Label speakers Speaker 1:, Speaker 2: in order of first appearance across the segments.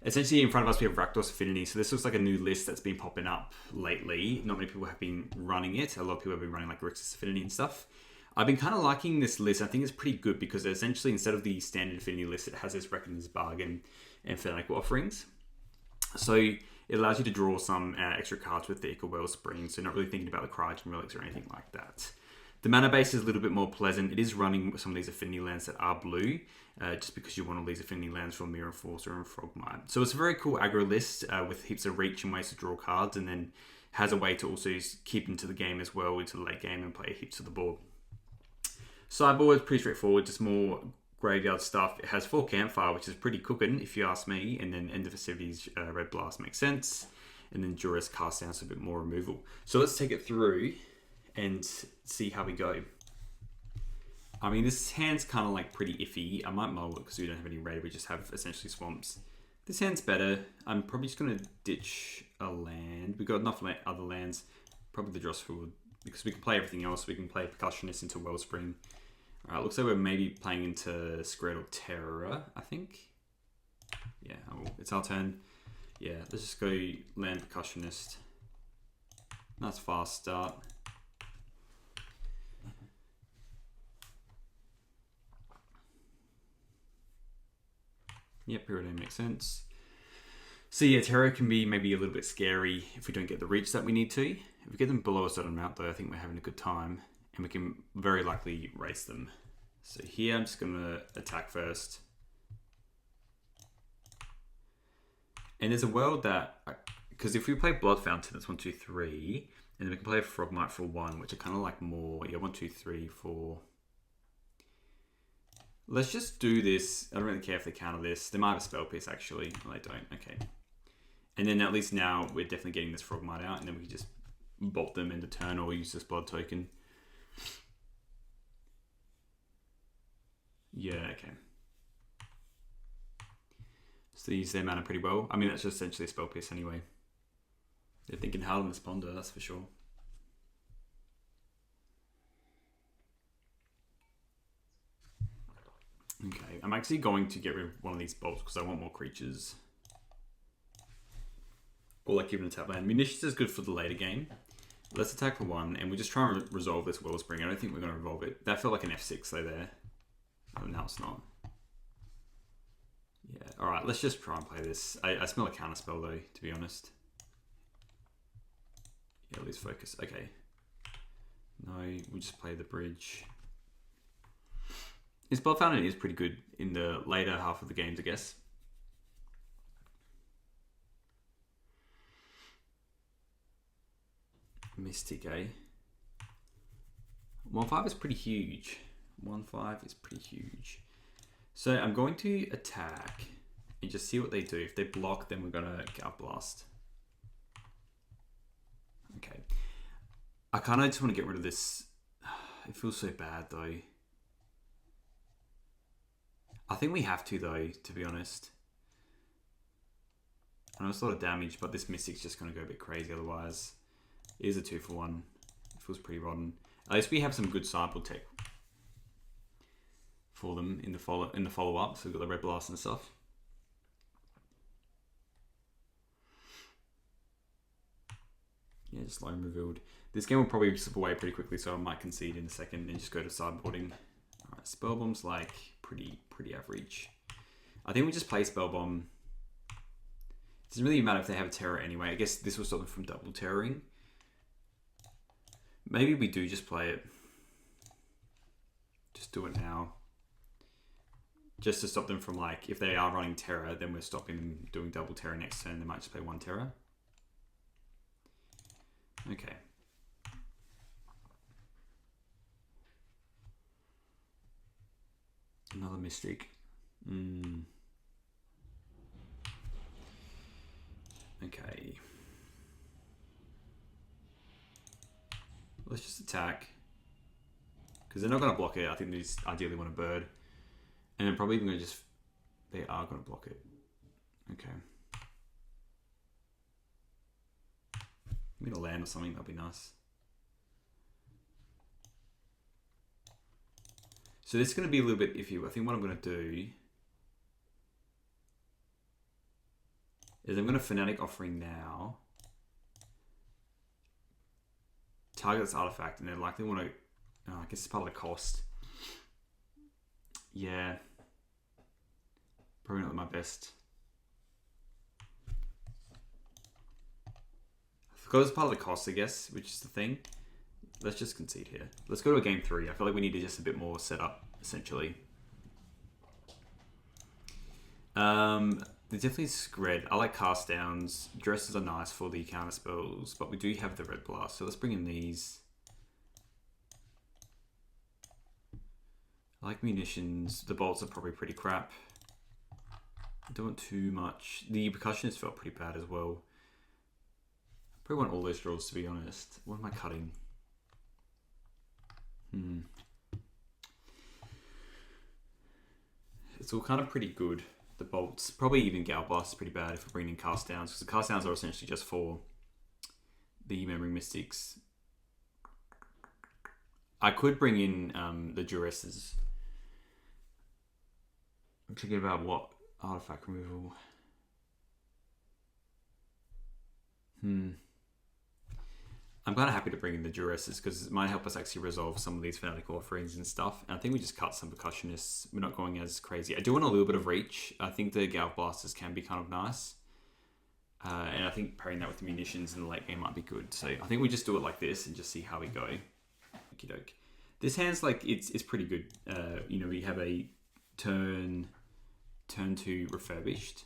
Speaker 1: Essentially, in front of us, we have Rakdos Affinity. So this looks like a new list that's been popping up lately. Not many people have been running it. A lot of people have been running like Rakdos Affinity and stuff. I've been kind of liking this list. I think it's pretty good because essentially, instead of the standard Affinity list, it has this Reckoning's Bargain and Fanatical Offerings. So it allows you to draw some extra cards with the Equal Wellspring. So not really thinking about the Cryogenic Relics or anything like that. The mana base is a little bit more pleasant. It is running some of these Affinity lands that are blue, just because you want all these Affinity lands from Mirror Enforcer and Frogmite. So it's a very cool aggro list with heaps of reach and ways to draw cards, and then has a way to also keep into the game as well, into the late game, and play heaps of the board. Sideboard is pretty straightforward, just more graveyard stuff. It has 4 Campfire, which is pretty cooking, if you ask me, and then End of Festivities, Red Blast makes sense, and then Duress Cast Down, so a bit more removal. So let's take it through and see how we go. I mean, this hand's kind of like pretty iffy. I might mull it because we don't have any red. We just have essentially swamps. This hand's better. I'm probably just going to ditch a land. We've got enough other lands. Probably the Drossfield, because we can play everything else. We can play Percussionist into Wellspring. Alright, looks like we're maybe playing into Skred or Terror, I think. Yeah, it's our turn. Yeah, let's just go land Percussionist. Nice fast start. Yep, Pyrodame makes sense. So yeah, Terror can be maybe a little bit scary if we don't get the reach that we need to. If we get them below a certain amount though, I think we're having a good time. And we can very likely race them. So here I'm just going to attack first. And there's a world that, because if we play Blood Fountain, that's 1, 2, 3. And then we can play a Frogmite for 1, which I kind of like more. Yeah, 1, 2, 3, 4. Let's just do this. I don't really care if they counter this. They might have a spell piece actually. Well, they don't. Okay. And then at least now we're definitely getting this Frogmite out, and then we can just bolt them into turn or use this blood token. Yeah, okay. So they use their mana pretty well. I mean, that's just essentially a spell piece anyway. They're thinking hard on this Ponder, that's for sure. Okay, I'm actually going to get rid of one of these bolts because I want more creatures. Or like even a tap land. Munitions is good for the later game. Let's attack for 1 and we just try and resolve this Wellspring. I don't think we're going to resolve it. That felt like an F6 though there. Oh, now it's not. Yeah, alright, let's just try and play this. I smell a counter spell though, to be honest. Yeah, lose focus. Okay. No, we'll just play the bridge. His Blood Fountain is pretty good in the later half of the games, I guess. Mystic, eh? 1/5 is pretty huge. 1/5 is pretty huge. So I'm going to attack and just see what they do. If they block, then we're gonna Gap Blast. Okay. I kind of just want to get rid of this. It feels so bad though. I think we have to though, to be honest. I know it's a lot of damage, but this Mystic's just going to go a bit crazy otherwise. It is a 2 for 1. It feels pretty rotten. At least we have some good sideboard tech for them in the follow up. So we've got the Red Blast and stuff. Yeah, just Lone Revealed. This game will probably slip away pretty quickly, so I might concede in a second and just go to sideboarding. Alright, Spellbomb's like pretty average. I think we just play Spellbomb. It doesn't really matter if they have a terror anyway. I guess this will stop them from double terroring. Maybe we do just play it. Just do it now. Just to stop them from, like, if they are running terror, then we're stopping them doing double terror next turn. They might just play 1 terror. Okay. Another Mystic. Okay. Let's just attack. Because they're not going to block it. I think they just ideally want a bird. And then probably even going to just... They are going to block it. Okay. Maybe a land or something. That'd be nice. So this is going to be a little bit iffy. I think what I'm going to do... is I'm going to Fanatic Offering now. Target this artifact, and then likely want to... Oh, I guess it's part of the cost. Yeah. Probably not my best. Because it's part of the cost, I guess, which is the thing. Let's just concede here. Let's go to a game 3. I feel like we need to just a bit more setup, essentially. There's definitely Scred. I like cast downs. Dresses are nice for the counter spells, but we do have the Red Blast, so let's bring in these. I like munitions. The bolts are probably pretty crap. I don't want too much. The percussionist felt pretty bad as well. I probably want all those draws, to be honest. What am I cutting? It's all kind of pretty good. The bolts, probably even Gal Blast is pretty bad if we're bringing in cast downs, because the cast downs are essentially just for the Memory Mystics. I could bring in the Duresses. I'm thinking about what artifact removal. I'm kind of happy to bring in the Duresses because it might help us actually resolve some of these Fanatical Offerings and stuff. And I think we just cut some Percussionists. We're not going as crazy. I do want a little bit of reach. I think the Galv Blasters can be kind of nice. And I think pairing that with the munitions in the late game might be good. So I think we just do it like this and just see how we go. Okie doke. This hand's like, it's pretty good. You know, we have a turn 2 Refurbished.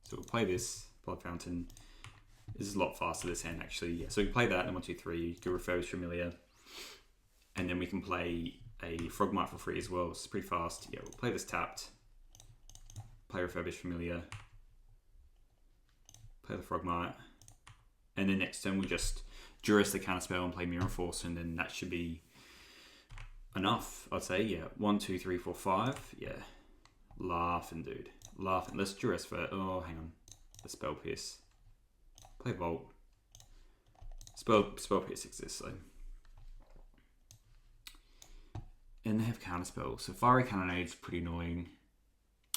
Speaker 1: So we'll play this, Blood Fountain. This is a lot faster, this hand, actually. Yeah. So we can play that, and 1, 2, 3, go Refurbish Familiar. And then we can play a Frogmite for free as well. It's pretty fast. Yeah, we'll play this tapped. Play Refurbish Familiar. Play the Frogmite. And then next turn we just Duress the counterspell and play Mirror Force, and then that should be enough, I'd say. Yeah, 1, 2, 3, 4, 5. Yeah. Laughing, dude. Laughing. Let's Duress for... Oh, hang on. The Spell Pierce. Play Volt. Spell Pierce exists, though. And they have Counterspell. So Fiery Cannonade's pretty annoying.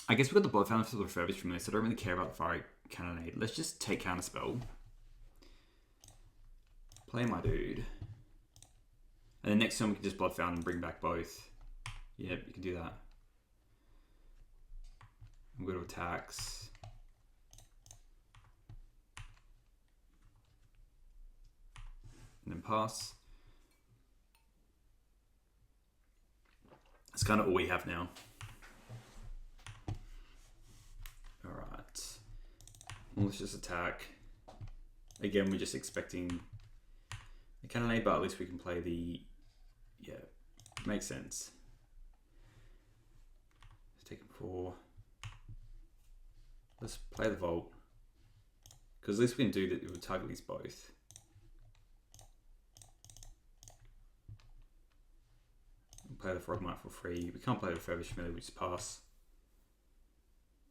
Speaker 1: I guess we've got the Blood Fountain for the Refurbished from this, so I don't really care about the Fiery Cannonade. Let's just take Counterspell. Play my dude. And then next time we can just Blood Fountain and bring back both. Yep, you can do that. I'm going to attacks. And then pass. That's kind of all we have now. Alright. Well, let's just attack. Again, we're just expecting the Cannonade, but at least we can play the... Yeah, makes sense. Let's take him 4. Let's play the Volt. Because at least we can do that. We'll target these both. Play the Frogmite for free. We can't play the Refurbished Familiar, we just pass.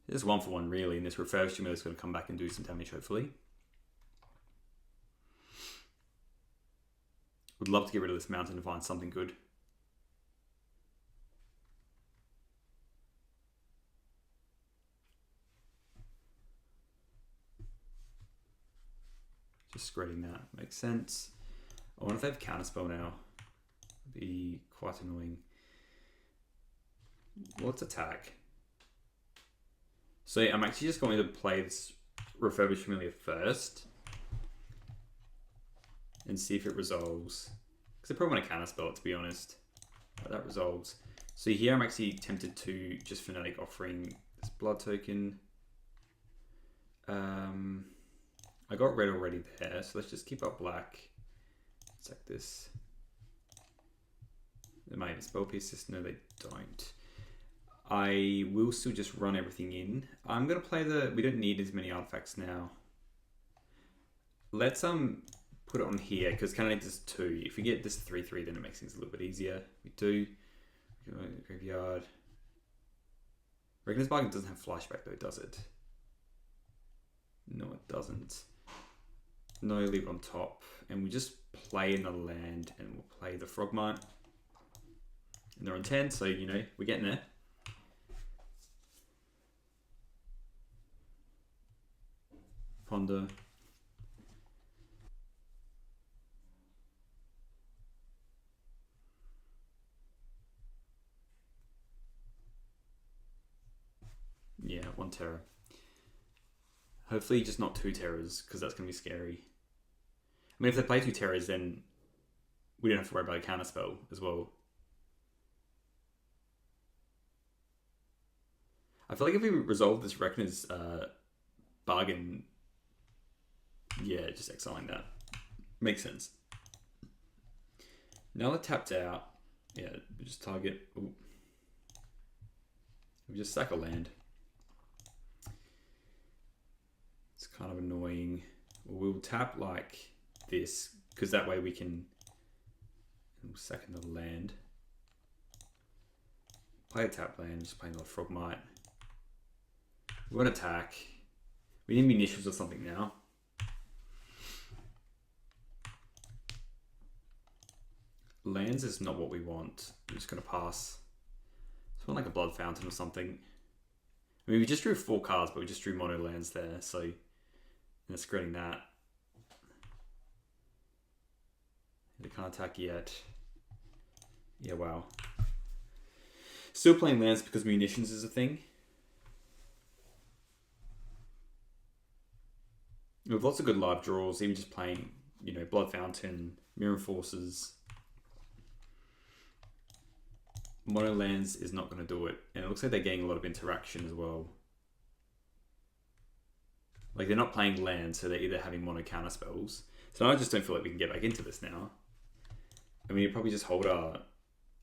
Speaker 1: It's 1 for 1 really, and this Refurbished Familiar is going to come back and do some damage hopefully. Would love to get rid of this mountain and find something good. Just spreading that makes sense. I wonder if they have Counterspell now. Be quite annoying. Well, let's attack. So I'm actually just going to play this Refurbished Familiar first and see if it resolves. Because I probably want to counterspell it, to be honest. That resolves. So here I'm actually tempted to just Fanatic Offering this Blood Token. I got red already there, so let's just keep up black. It's like this. They might have a Spell Pierce. No, they don't. I will still just run everything in. I'm going to play the... We don't need as many artifacts now. Let's put it on here, because Cannonade does 2. If we get this 3-3, then it makes things a little bit easier. We do. We go to the graveyard. Reckoner's Bargain doesn't have flashback though, does it? No, it doesn't. No, leave it on top. And we just play another land, and we'll play the Frogmite. And they're on 10, so, you know, we're getting there. Ponder. Yeah, 1 terror. Hopefully just not 2 terrors, because that's going to be scary. I mean, if they play 2 terrors, then we don't have to worry about a counter spell as well. I feel like if we resolve this Reckoner's bargain, yeah, just exiling that. Makes sense. Now they're tapped out. Yeah, we just target. Ooh. We just sack a land. It's kind of annoying. We'll tap like this, because that way we can sack another land. Play a tap land, just play another Frogmite. We want to attack. We need munitions or something now. Lands is not what we want. We're just going to pass. It's more like a Blood Fountain or something. I mean, we just drew 4 cards, but we just drew mono lands there, so that's screening that. They can't attack yet. Yeah, wow. Still playing lands because munitions is a thing. We have lots of good live draws, even just playing, you know, Blood Fountain, Mirror Forces. Mono lands is not going to do it. And it looks like they're getting a lot of interaction as well. Like, they're not playing lands, so they're either having mono counter spells. So I just don't feel like we can get back into this now. I mean, you probably just hold our...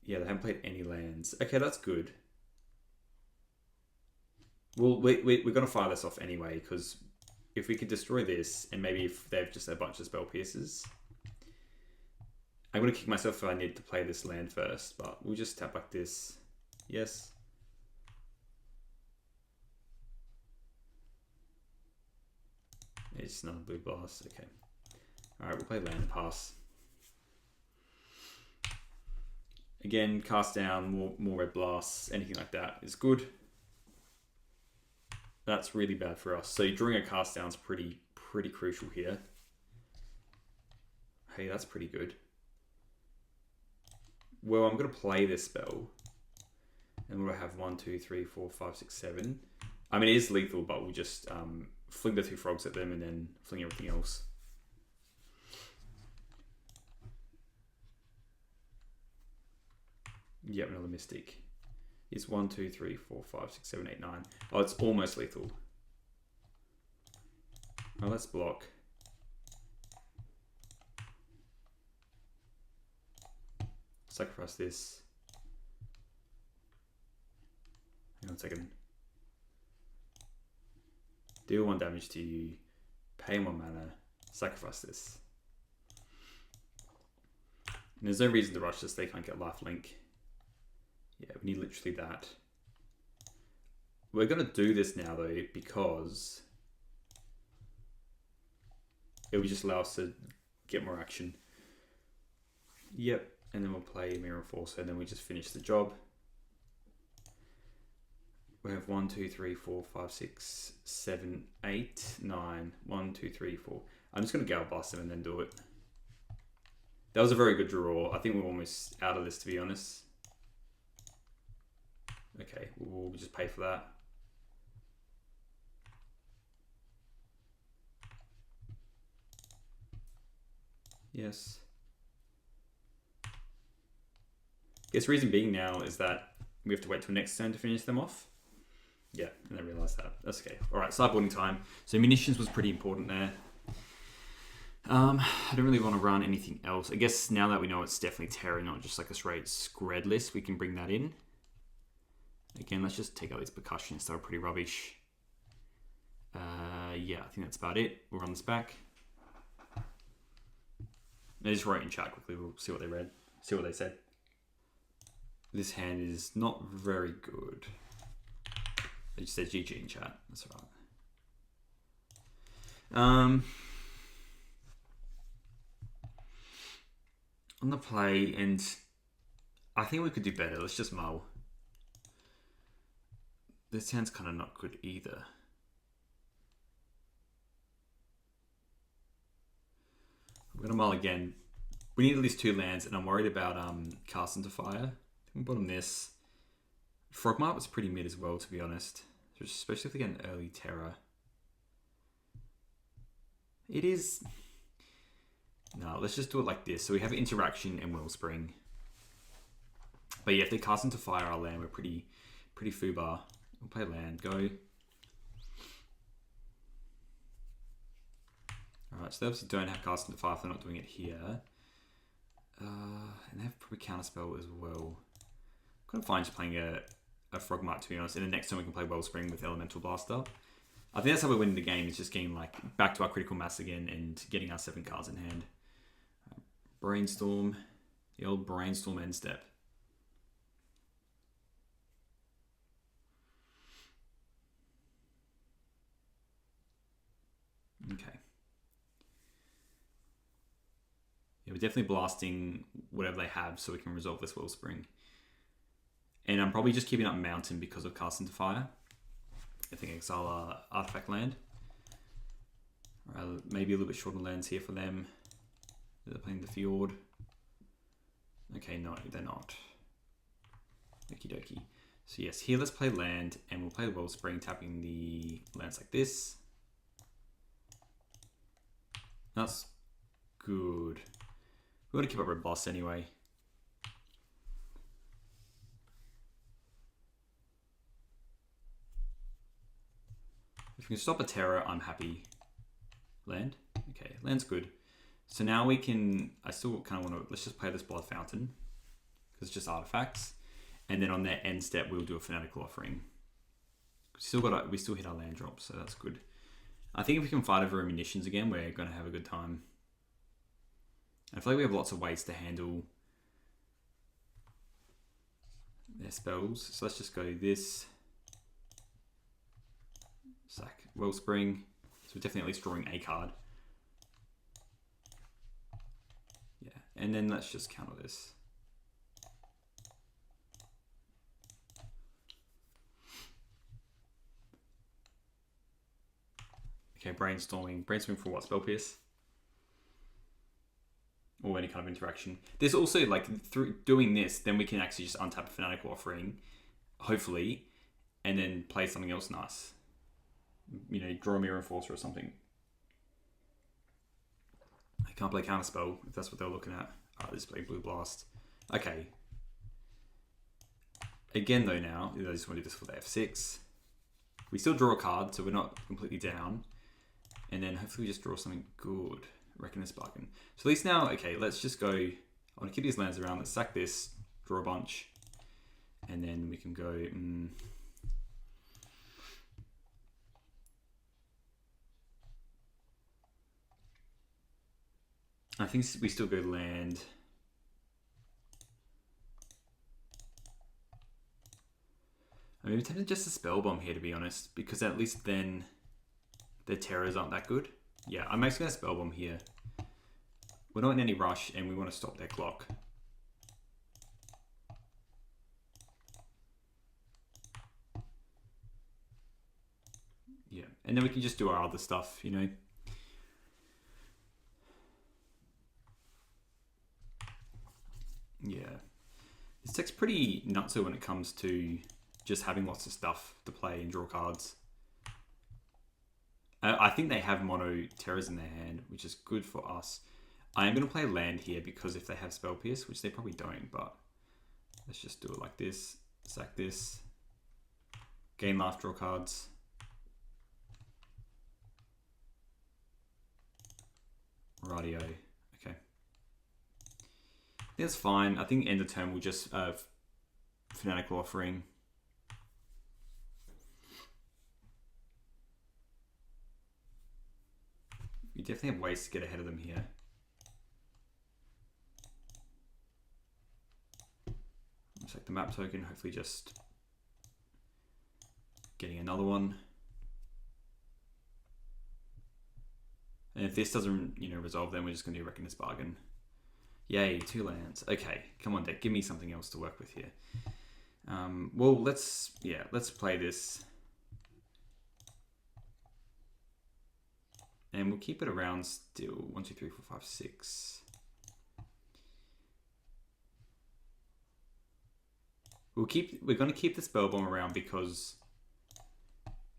Speaker 1: Yeah, they haven't played any lands. Okay, that's good. Well, we're going to fire this off anyway, because if we could destroy this, and maybe if they have just a bunch of spell pierces... I'm going to kick myself if I need to play this land first, but we'll just tap like this. Yes. It's another blue blast. Okay. Alright, we'll play land pass. Again, cast down, more red blasts, anything like that is good. That's really bad for us. So drawing a cast down is pretty crucial here. Hey, that's pretty good. Well, I'm going to play this spell. And we'll have 1, 2, 3, 4, 5, 6, 7. I mean, it is lethal, but we'll just fling the 2 frogs at them and then fling everything else. Yep, another Mystic. It's 1, 2, 3, 4, 5, 6, 7, 8, 9. Oh, it's almost lethal. Oh, let's block. Sacrifice this. Hang on a second. Deal 1 damage to you. Pay 1 mana. Sacrifice this. And there's no reason to rush this. They can't get lifelink. Yeah, we need literally that. We're going to do this now though, because it will just allow us to get more action. Yep. And then we'll play Mirror Force, and then we just finish the job. We have 1, 2, 3, 4, 5, 6, 7, 8, 9. 1, 2, 3, 4. I'm just going to Gale Blast him and then do it. That was a very good draw. I think we're almost out of this, to be honest. Okay, we'll just pay for that. Yes. I guess reason being now is that we have to wait till next turn to finish them off. Yeah, and I realised that. That's okay. Alright, sideboarding time. So munitions was pretty important there. I don't really want to run anything else. I guess now that we know it's definitely Terra, not just like a straight Scred list, we can bring that in. Again, let's just take out these percussionists that are pretty rubbish. Yeah, I think that's about it. We'll run this back. They just wrote in chat quickly. We'll see what they read. See what they said. This hand is not very good. They just said GG in chat. That's all right. On the play, and I think we could do better. Let's just mull. This hand's kind of not good either. We're gonna mull again. We need at least 2 lands, and I'm worried about Cast into Fire. We'll bottom this. Frogmart was pretty mid as well, to be honest. Especially if we get an early Terror. It is... No, let's just do it like this. So we have Interaction and Wellspring. But yeah, if they cast into Fire our land, we're pretty foobar. We'll play land, go. Alright, so they obviously don't have cast into Fire if they're not doing it here. And they have probably Counterspell as well. I'm kind of fine just playing a Frogmart, to be honest. And then next time we can play Wellspring with Elemental Blaster. I think that's how we win the game, is just getting like back to our critical mass again and getting our 7 cards in hand. Brainstorm. The old Brainstorm end step. Okay. Yeah, we're definitely blasting whatever they have so we can resolve this Wellspring. And I'm probably just keeping up Mountain because of Cast into Fire. I think exile artifact land. Maybe a little bit shorter lands here for them. They're playing the Fjord. Okay, no, they're not. Okie dokie. So yes, here let's play land, and we'll play the Wellspring, tapping the lands like this. That's good. We want to keep up robust anyway. If we can stop a Terror, I'm happy. Land? Okay, land's good. So now we can... I still kind of want to... Let's just play this Blood Fountain, because it's just artifacts. And then on their end step, we'll do a Fanatical Offering. We still hit our land drop, so that's good. I think if we can fight over Ammunitions again, we're going to have a good time. I feel like we have lots of ways to handle their spells. So let's just go this. Sack Wellspring. So we're definitely at least drawing a card. Yeah, and then let's just counter this. Okay, brainstorming. Brainstorming for what? Spell Pierce? Or any kind of interaction. There's also, like, through doing this, then we can actually just untap a Fanatical Offering, hopefully, and then play something else nice. You know, draw a Mirror Enforcer or something. I can't play Counterspell if that's what they're looking at. Alright, let's play Blue Blast. Okay. Again, though, now, I just want to do this for the F6. We still draw a card, so we're not completely down. And then hopefully we just draw something good. Reckoner's Bargain. So at least now, okay, let's just go. I want to keep these lands around. Let's sack this, draw a bunch. And then we can go. I think we still go land. I mean, we're tempted just to Spell Bomb here, to be honest, because at least then the terrors aren't that good. Yeah, I'm actually going to Spell Bomb here. We're not in any rush, and we want to stop their clock. Yeah, and then we can just do our other stuff, you know. Yeah. This deck's pretty nutso when it comes to just having lots of stuff to play and draw cards. I think they have mono terrors in their hand, which is good for us. I am going to play land here because if they have Spell Pierce, which they probably don't, but let's just do it like this. Sack this. Gain life, draw cards. Rightio. Okay. That's fine. I think end of turn we'll just Fanatical Offering. We definitely have ways to get ahead of them here. Let's take the map token, hopefully just getting another one. And if this doesn't, you know, resolve, then we're just going to do Reckoner's Bargain. Yay, 2 lands. Okay, come on, deck, give me something else to work with here. Well, let's play this. And we'll keep it around still. 1, 2, 3, 4, 5, 6. We're going to keep the spell bomb around because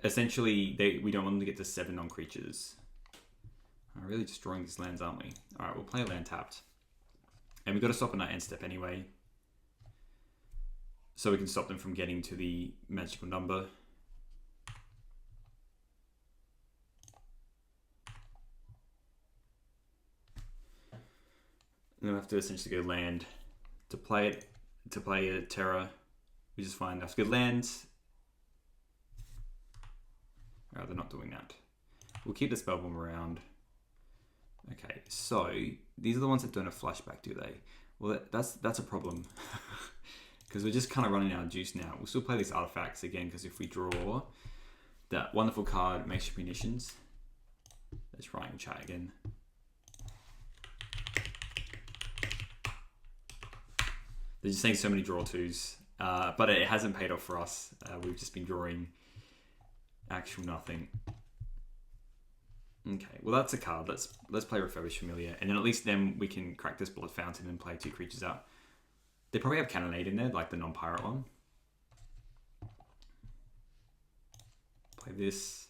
Speaker 1: essentially we don't want them to get to 7 non-creatures. I'm really destroying these lands, aren't we? Alright, we'll play a land tapped. And we've got to stop on our end step anyway. So we can stop them from getting to the magical number. And then we have to essentially go land to play it, to play a Terra, which is fine. That's good land. Alright, they're not doing that. We'll keep the spell bomb around. Okay, so these are the ones that don't have flashback, do they? Well, that's a problem. Because we're just kind of running out of juice now. We'll still play these artifacts again, because if we draw that wonderful card, Makeshift Munitions. Let's write in chat again. They're just saying so many draw twos, but it hasn't paid off for us. We've just been drawing actual nothing. Okay, well that's a card. Let's play Refurbished Familiar, and then at least then we can crack this Blood Fountain and play 2 creatures out. They probably have Cannonade in there, like the non-pirate one. Play this.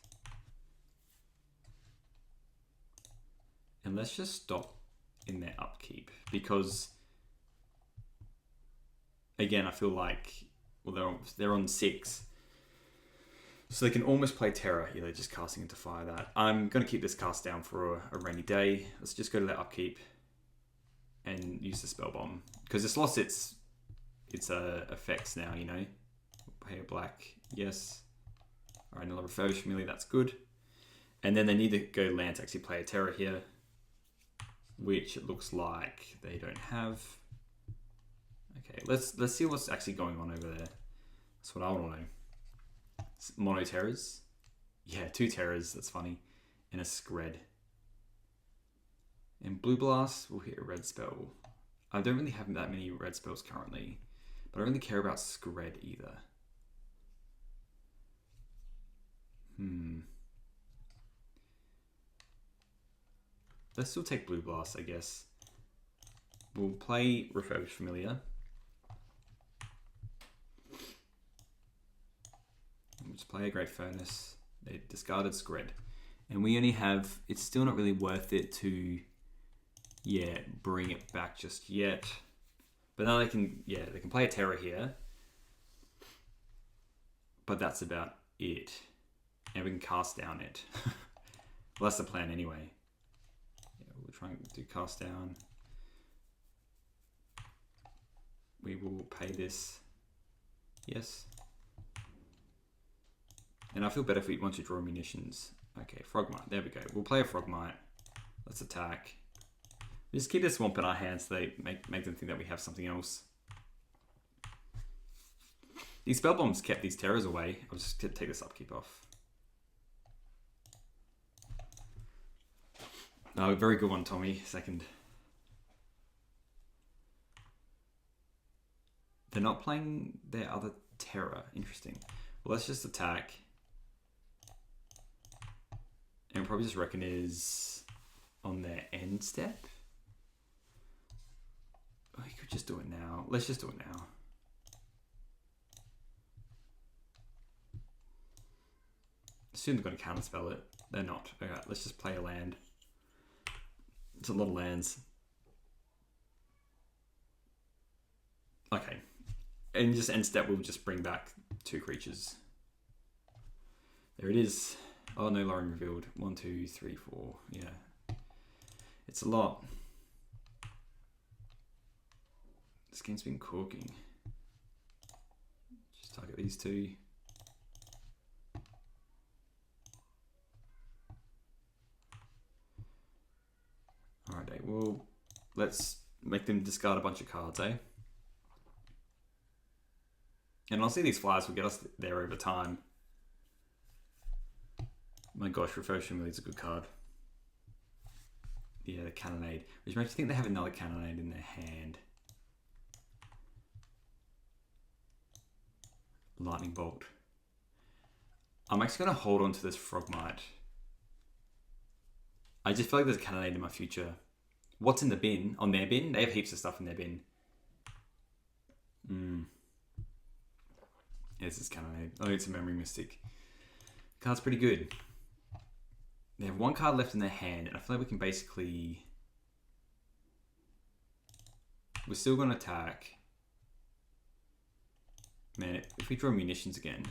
Speaker 1: And let's just stop in their upkeep, because again, I feel like, well, they're on 6. So they can almost play Terra. Yeah, they're just casting into fire that. I'm going to keep this cast down for a rainy day. Let's just go to that upkeep and use the spell bomb, because it's lost its effects now, you know. Pay a black, yes. Alright, another Refurbished Familiar, that's good. And then they need to go land to actually play a Terra here, which it looks like they don't have. Okay, let's see what's actually going on over there. That's what I want to know. Mono Terrors. Yeah, 2 Terrors, that's funny. And a Skred. And Blue Blast will hit a red spell. I don't really have that many red spells currently, but I don't really care about Skred either. Let's still take Blue Blast, I guess. We'll play Refurbished Familiar. We'll just play a Great Furnace. They discarded Skred. And we only have... It's still not really worth it to... Yeah, bring it back just yet. But now they can... Yeah, they can play a Terra here. But that's about it. And we can cast down it. Well, that's the plan anyway. Yeah, we'll try and do cast down. We will pay this. Yes. And I feel better if we want to draw munitions. Okay, Frogmite. There we go. We'll play a Frogmite. Let's attack. We just keep this Swamp in our hands so they make them think that we have something else. These spell bombs kept these Terrors away. I'll just take this upkeep off. Oh, very good one, Tommy. Second. They're not playing their other Terra. Interesting. Well, let's just attack. And we'll probably just reckon is on their end step. Oh, you could just do it now. Let's just do it now. Soon they're going to counterspell it. They're not. Okay, let's just play a land. It's a lot of lands. Okay. And just end step, we'll just bring back 2 creatures. There it is. Oh, no Lorien revealed. 1, 2, 3, 4. Yeah. It's a lot. This game's been cooking. Just target these 2. Alright, well, let's make them discard a bunch of cards, eh? And honestly, these flyers will get us there over time. My gosh, Refurbished Familiar is a good card. Yeah, the Cannonade. Which makes me think they have another Cannonade in their hand. Lightning Bolt. I'm actually going to hold on to this Frogmite. I just feel like there's a cannonade in my future. What's in the bin? On their bin? They have heaps of stuff in their bin. Yeah, this is cannonade. Oh, it's a memory mystic. Card's pretty good. They have one card left in their hand, and I feel like we can basically... We're still going to attack. Man, if we draw munitions again...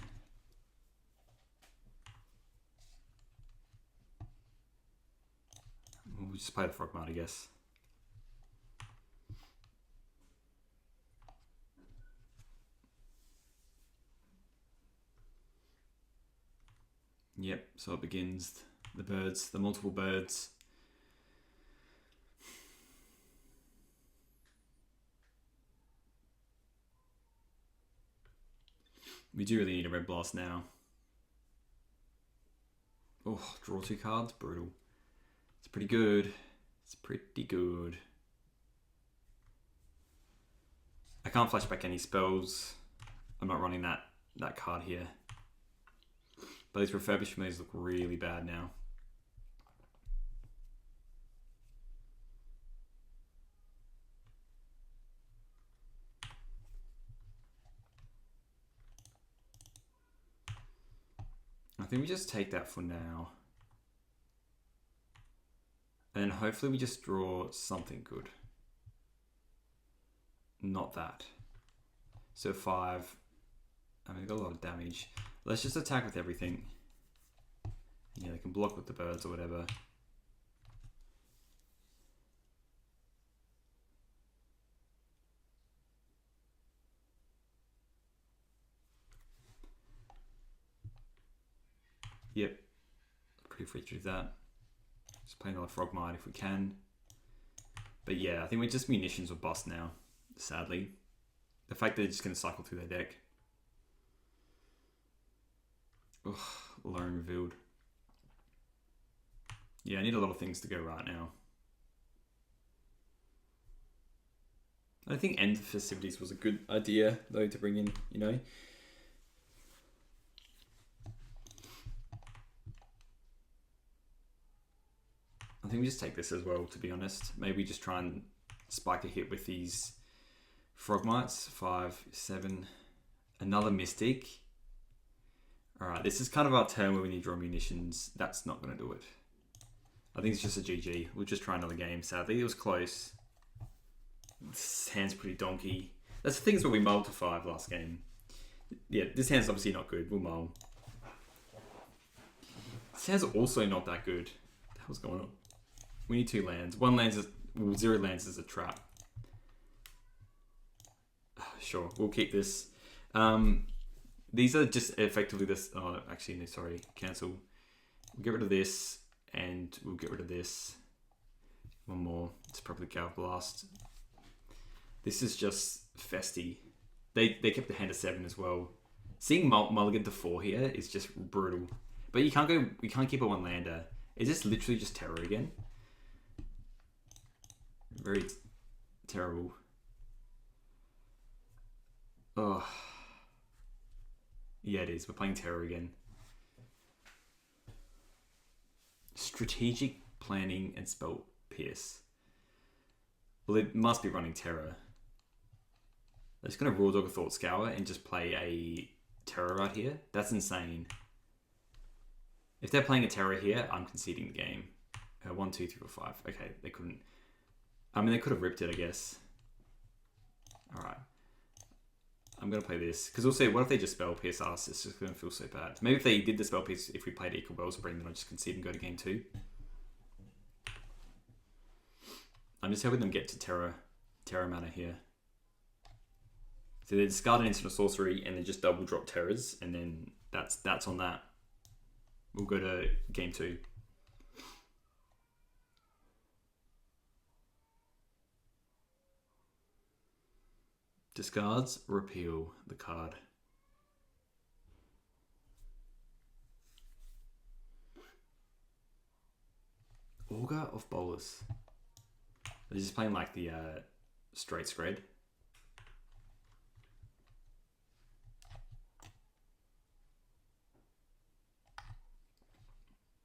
Speaker 1: We'll just play the Frogmart, I guess. Yep, so it begins. The birds, the multiple birds. We do really need a red blast now. Oh, draw 2 cards, brutal. It's pretty good. It's pretty good. I can't flash back any spells. I'm not running that card here. But these refurbished familiars look really bad now. I think we just take that for now. And hopefully we just draw something good. Not that. So 5. I mean, got a lot of damage. Let's just attack with everything. Yeah, they can block with the birds or whatever. Yep. Pretty free through that. Just play another Frogmite if we can. But yeah, I think we're just munitions or bust now, sadly. The fact that they're just going to cycle through their deck. Ugh, Lone revealed. Yeah, I need a lot of things to go right now. I think End of Festivities was a good idea, though, to bring in, you know. I think we just take this as well, to be honest. Maybe just try and spike a hit with these Frogmites. 5, 7. Another Mystic. Alright, this is kind of our turn where we need to draw munitions. That's not going to do it. I think it's just a GG. We'll just try another game, sadly. It was close. This hand's pretty donkey. That's the thing is where we mulled to 5 last game. Yeah, this hand's obviously not good. We'll mull. This hand's also not that good. What the hell's going on? We need 2 lands. 1 lands is... Well, 0 lands is a trap. Sure, we'll keep this. These are just effectively this... Oh, actually, no, sorry. Cancel. We'll get rid of this. And we'll get rid of this. One more. It's probably Galv Blast. This is just festy. They kept the hand of 7 as well. Seeing mulligan to 4 here is just brutal. But you can't go. We can't keep a 1-lander. Is this literally just terror again? Very terrible. Oh. Yeah, it is. We're playing terror again. Strategic planning and spell pierce. Well, it must be running terror. They're just going to Raw Dog a Thought Scour and just play a terror right here. That's insane. If they're playing a terror here, I'm conceding the game. 1, 2, 3, 4, 5. Okay, they couldn't. I mean, they could have ripped it, I guess. Alright. I'm going to play this. Because also, what if they just spell pierce us? It's just going to feel so bad. Maybe if they did the spell pierce, if we played Equal Wellspring, then I'd just concede and go to game 2. I'm just helping them get to terror mana here. So they discard an instant or sorcery and then just double drop terrors, and then that's on that. We'll go to game 2. Discards, repeal the card. Augur of Bolus. They're just playing like the straight spread.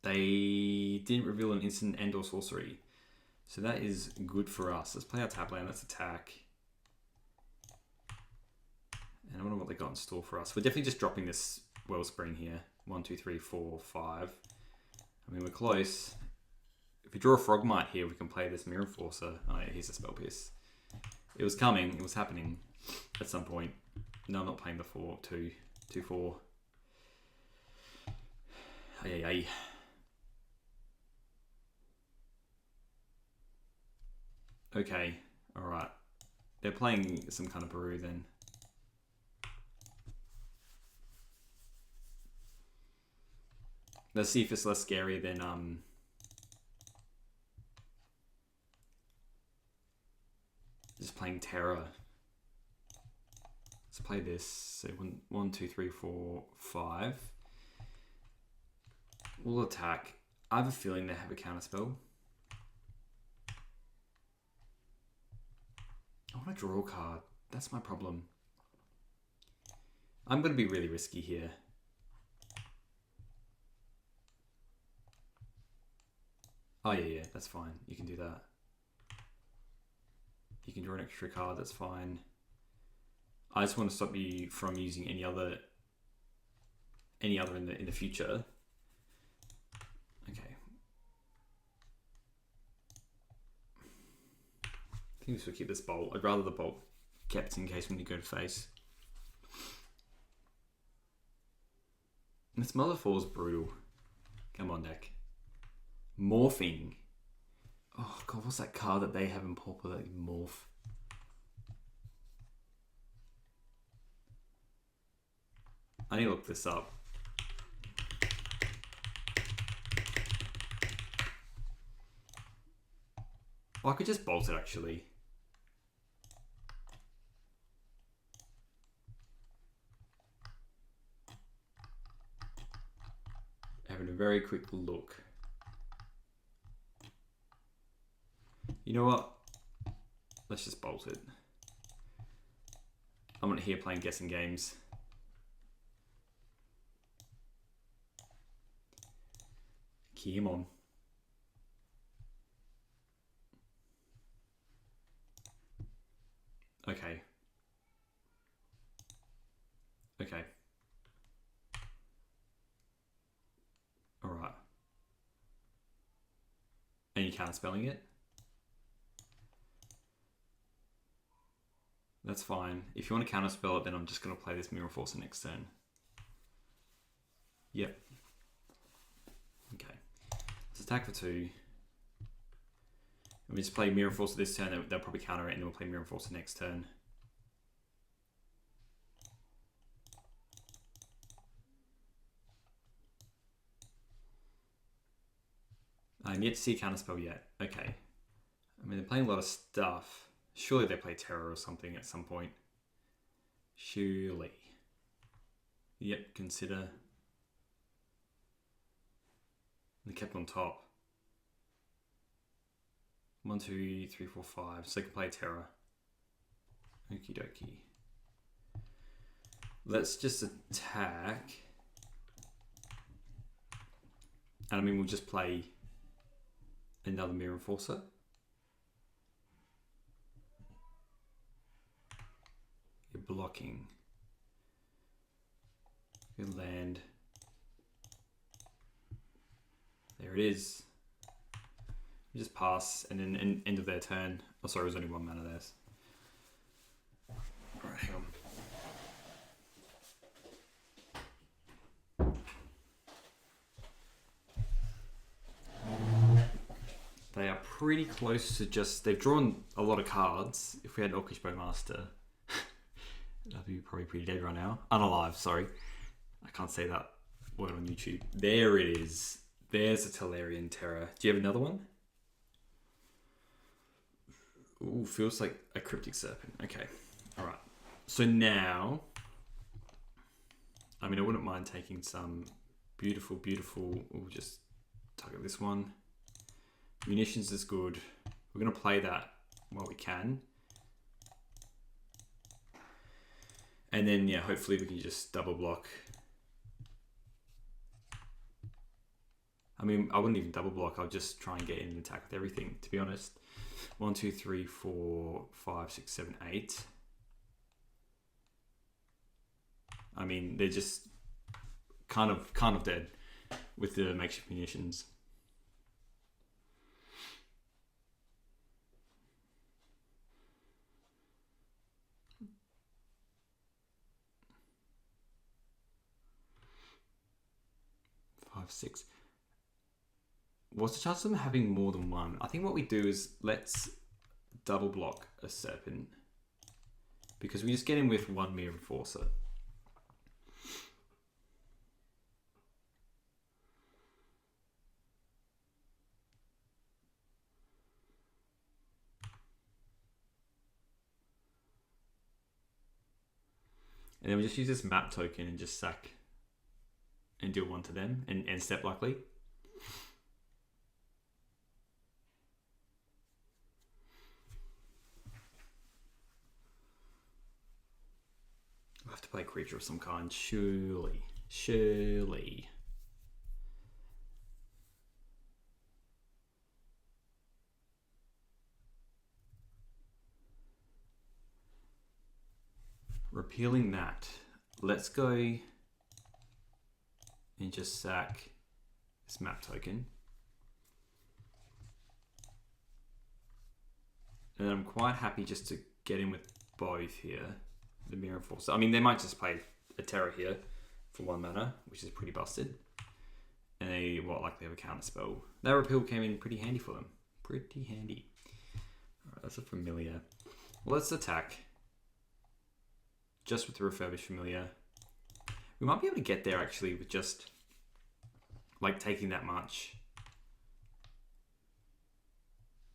Speaker 1: They didn't reveal an instant and or sorcery. So that is good for us. Let's play our tap land. Let's attack. And I wonder what they got in store for us. We're definitely just dropping this Wellspring here. 1, 2, 3, 4, 5. I mean, we're close. If we draw a Frogmite here, we can play this Mirror Forcer. Oh yeah, here's a Spell Pierce. It was coming. It was happening at some point. No, I'm not playing the 4, 2, 2, 4. Ay, ay, ay. Okay, alright. They're playing some kind of brew then. Let's see if it's less scary than just playing Terror. Let's play this. So 1, 2, 3, 4, 5. We'll attack. I have a feeling they have a counterspell. I want to draw a card. That's my problem. I'm going to be really risky here. Oh yeah, that's fine. You can do that. You can draw an extra card, that's fine. I just want to stop you from using any other in the future. Okay. I think this will keep this bolt. I'd rather the bolt kept in case when you go to face. This Mother is brutal. Come on, deck. Morphing. Oh god, what's that card that they have in Pauper that you morph? I need to look this up. Oh, I could just bolt it actually. Having a very quick look. You know what? Let's just bolt it. I'm not here playing guessing games. Key him on. Okay. Okay. Alright. And you counterspelling it? That's fine. If you want to counterspell it, then I'm just going to play this Mirror Forcer next turn. Yep. Okay. Let's attack for 2. And we just play Mirror Forcer this turn, they'll probably counter it, and then we'll play Mirror Forcer next turn. I'm yet to see a counterspell yet. Okay. I mean, they're playing a lot of stuff. Surely they play Terror or something at some point. Surely. Yep, consider. They kept on top. 1, 2, 3, 4, 5. So they can play Terror. Okie dokie. Let's just attack. And I mean, we'll just play another Mirror Forcer. You're blocking. Good land. There it is. You just pass, and then end of their turn. Oh, sorry, it was only 1 mana there. Alright, hang on. They are pretty close to just... They've drawn a lot of cards. If we had Orcish Bowmaster, that'd be probably pretty dead right now. Unalive, sorry. I can't say that word on YouTube. There it is. There's a Tolarian Terror. Do you have another one? Ooh, feels like a Cryptic Serpent. Okay. Alright. So now... I mean, I wouldn't mind taking some beautiful... We'll just target this one. Munitions is good. We're going to play that while we can. And then, yeah, hopefully we can just double block. I mean, I wouldn't even double block. I'll just try and get in and attack with everything, to be honest. 1, 2, 3, 4, 5, 6, 7, 8. I mean, they're just kind of dead with the makeshift munitions. Five, 6. What's the chance of them having more than one? I think what we do is let's double block a serpent because we just get in with one mere enforcer. And then we just use this map token and just sack and deal one to them and step likely. I'll have to play a creature of some kind, surely. Surely. Repealing that. Let's go and just sack this map token. And I'm quite happy just to get in with both here. The Mirror Force. I mean, they might just play a Terror here for 1 mana, which is pretty busted. And they have a counter spell. That repeal came in pretty handy for them. Pretty handy. Alright, that's a familiar. Let's attack. Just with the refurbished familiar. We might be able to get there actually with just like taking that much.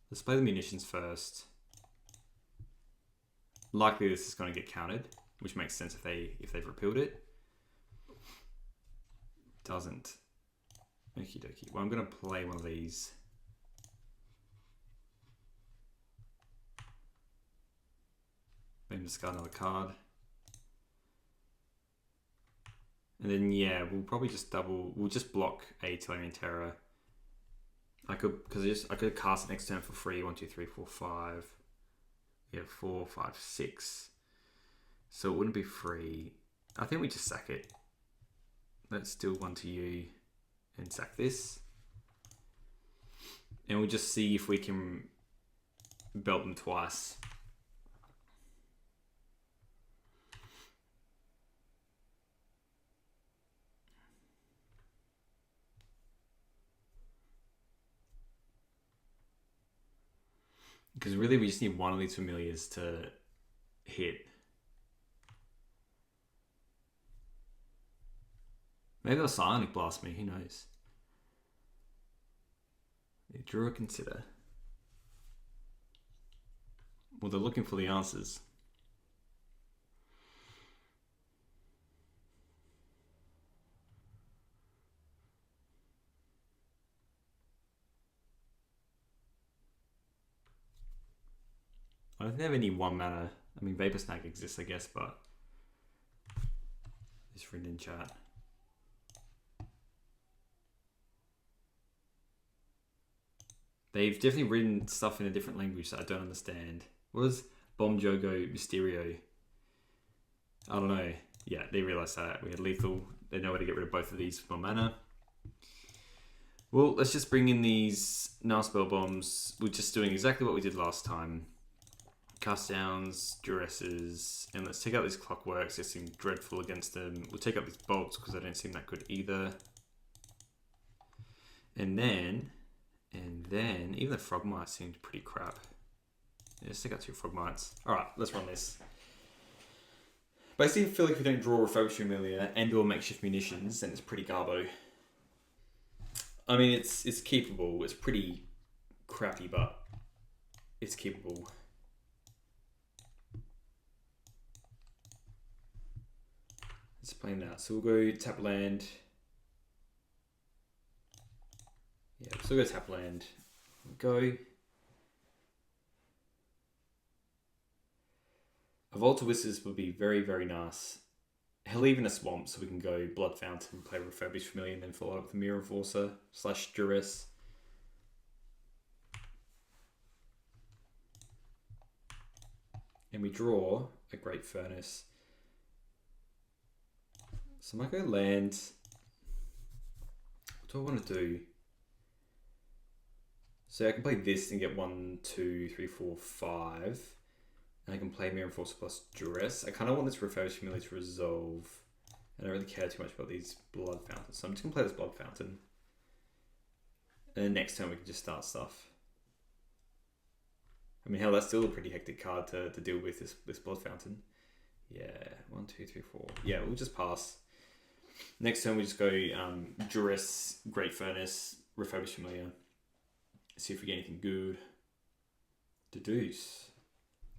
Speaker 1: Let's play the munitions first. Likely this is going to get countered, which makes sense if they've repealed it. Doesn't. Okie dokie. Well, I'm going to play one of these. Maybe discard another card. And then yeah, we'll probably just we'll just block a Tellurian Terror. I could cast it next turn for free. 1, 2, 3, 4, 5. Yeah, 4, 5, 6. So it wouldn't be free. I think we just sack it. Let's deal one to you and sack this. And we'll just see if we can belt them twice. Because really we just need one of these familiars to hit. Maybe they'll Psionic Blast me, who knows. They drew a consider. Well, they're looking for the answers. I don't think they have any 1 mana. I mean, Vapor Snag exists, I guess, but it's written in chat. They've definitely written stuff in a different language that I don't understand. What is Bomb Jogo Mysterio? I don't know. Yeah, they realised that. We had lethal. They know where to get rid of both of these for 1 mana. Well, let's just bring in these Spell Bombs. We're just doing exactly what we did last time. Cast downs, duresses, and let's take out these Clockworks. They seem dreadful against them. We'll take out these bolts because they don't seem that good either. And then even the Frogmite seemed pretty crap. Yeah, let's take out 2 Frogmites. Alright, let's run this. Basically, I feel like if we don't draw a Refurbished Familiar and or makeshift munitions, then it's pretty garbo. I mean, it's keepable. It's pretty crappy, but it's keepable. Let's play that. So we'll go tap land. Yeah, we'll still go tap land. Go. A Vault of Whispers would be very, very nice. He'll leave in a swamp, so we can go Blood Fountain, play Refurbished Familiar, and then follow up with Mirror Enforcer / Duress. And we draw a Great Furnace. So I might go land. What do I want to do? So I can play this and get 1, 2, 3, 4, 5. And I can play Mirror Enforcer plus Duress. I kind of want this Refurbished Familiar to resolve. I don't really care too much about these Blood Fountains. So I'm just going to play this Blood Fountain. And then next turn we can just start stuff. I mean, hell, that's still a pretty hectic card to deal with, this Blood Fountain. Yeah, 1, 2, 3, 4. Yeah, we'll just pass. Next turn we just go Duress, Great Furnace, Refurbished Familiar. See if we get anything good. Deduce.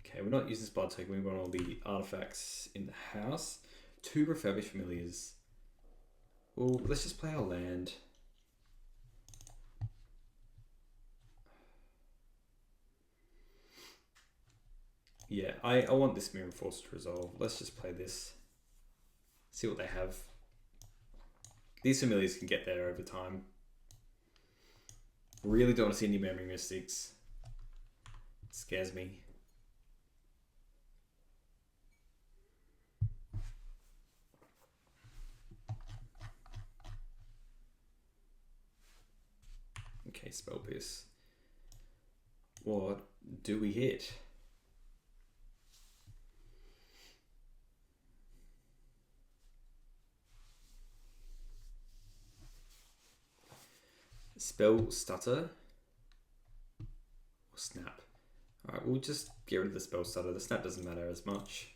Speaker 1: Okay, we're not using this blood token. We want all the artifacts in the house. 2 Refurbished Familiars. Well, let's just play our land. Yeah, I want this Mirror Force to resolve. Let's just play this. See what they have. These familiars can get there over time. Really don't want to see any Memory Mystics. It scares me. Okay, Spell Pierce. What do we hit? Spell Stutter or Snap. Alright, we'll just get rid of the Spell Stutter. The Snap doesn't matter as much.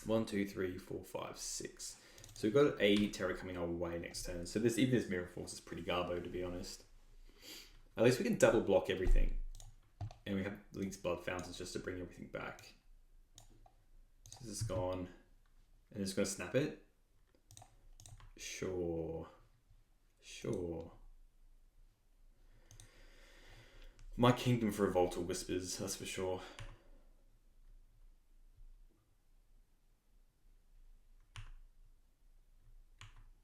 Speaker 1: 1, 2, 3, 4, 5, 6. So we've got a Terror coming our way next turn. So even this Mirror Force is pretty garbo, to be honest. At least we can double block everything. And we have these Blood Fountains just to bring everything back. So this is gone. And it's going to snap it? Sure. My Kingdom for Revoltal Whispers, that's for sure.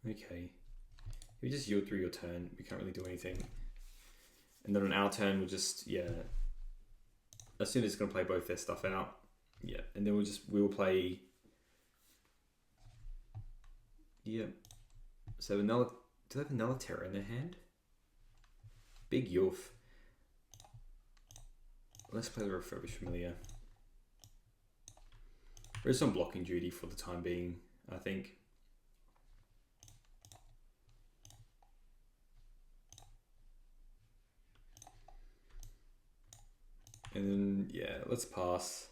Speaker 1: Okay. If you just yield through your turn, we can't really do anything. And then on our turn, we'll just, yeah. As soon as it's going to play both their stuff out. Yeah. And then we will play. Yeah. So do they have another Terror in their hand? Big Yoof. Let's play the Refurbished Familiar. There is some blocking duty for the time being, I think. And then, yeah, let's pass.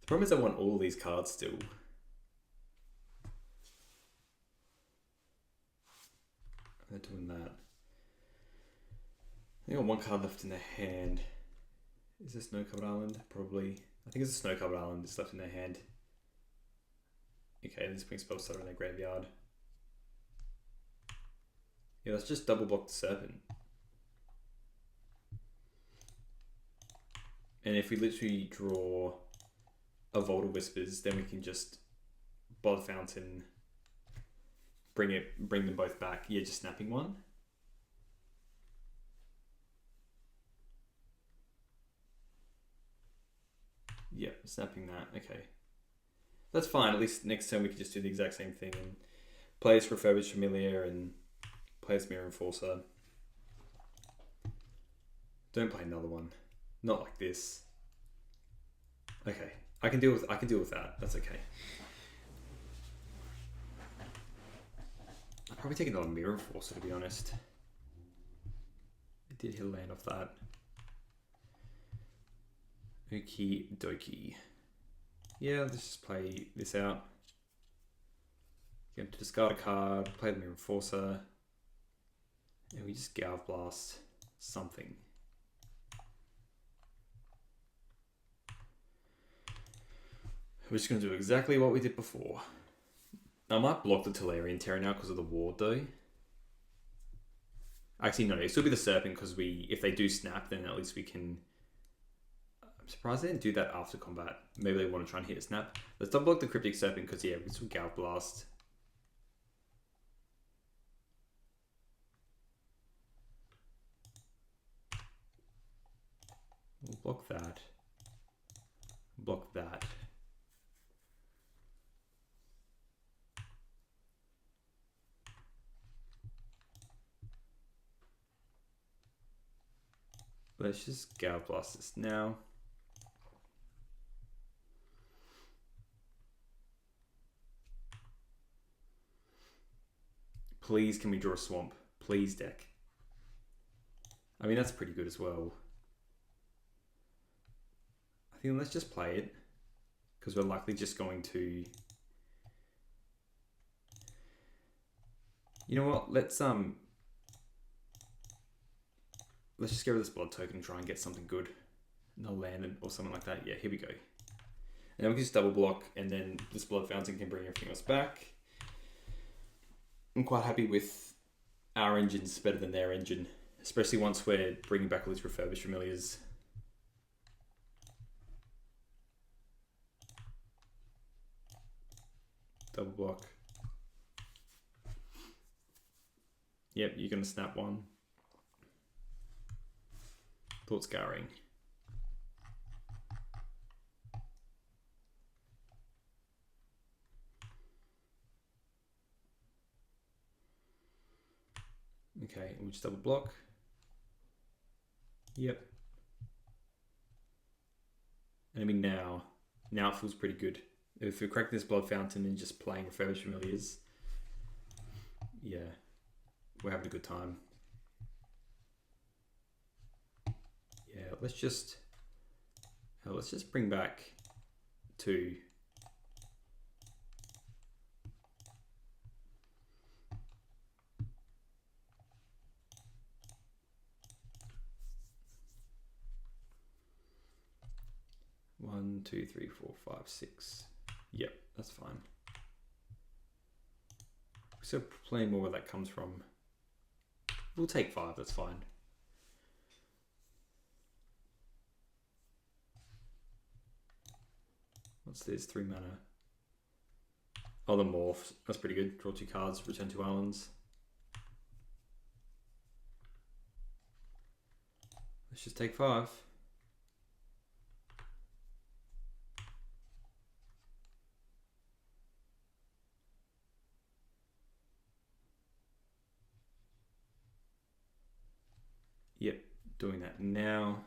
Speaker 1: The problem is I want all these cards still. They're doing that. They got 1 card left in their hand. Is this Snow-Covered Island? Probably. I think it's a Snow-Covered Island that's left in their hand. Okay, let's bring Spell Stutter in their graveyard. Yeah, let's just double block the Serpent. And if we literally draw a Vault of Whispers, then we can just Blood Fountain, bring them both back. Yeah, just snapping one. Yeah, snapping that. Okay. That's fine. At least next turn we can just do the exact same thing and play as Refurbished Familiar and play as Mirror Enforcer. Don't play another one. Not like this. Okay. I can deal with that. That's okay. I'll probably take another Mirror Enforcer, to be honest. I did hit a land off that. Okie dokie. Yeah, let's just play this out. Get him to discard a card, play the Mirror Enforcer, and we just Galv Blast something. We're just going to do exactly what we did before. I might block the Tolarian Terror now because of the ward though. Actually, no, it'll still be the Serpent because if they do snap, then at least we can... I'm surprised they didn't do that after combat. Maybe they want to try and hit a snap. Let's double block the Cryptic Serpent because, yeah, this will Gale Blast. We'll block that. Block that. Let's just Gale Blast this now. Please, can we draw a swamp? Please, deck. I mean, that's pretty good as well. I think let's just play it because we're likely just going to. You know what? Let's just get rid of this blood token and try and get something good. No land or something like that. Yeah, here we go. And then we can just double block, and then this blood fountain can bring everything else back. I'm quite happy with our engines better than their engine, especially once we're bringing back all these refurbished familiars. Double block. Yep, you're going to snap one. Thought Scouring. Okay, and we'll just double block. Yep. And I mean now it feels pretty good. If we're cracking this blood fountain and just playing refurbished familiars, yeah, we're having a good time. Yeah, let's just bring back 2. One, 2, 3, 4, 5, 6. Yep, that's fine. So playing more where that comes from. We'll take 5, that's fine. What's this? 3 mana. Oh, the morph. That's pretty good. Draw 2 cards, return 2 islands. Let's just take 5. Yep, doing that now.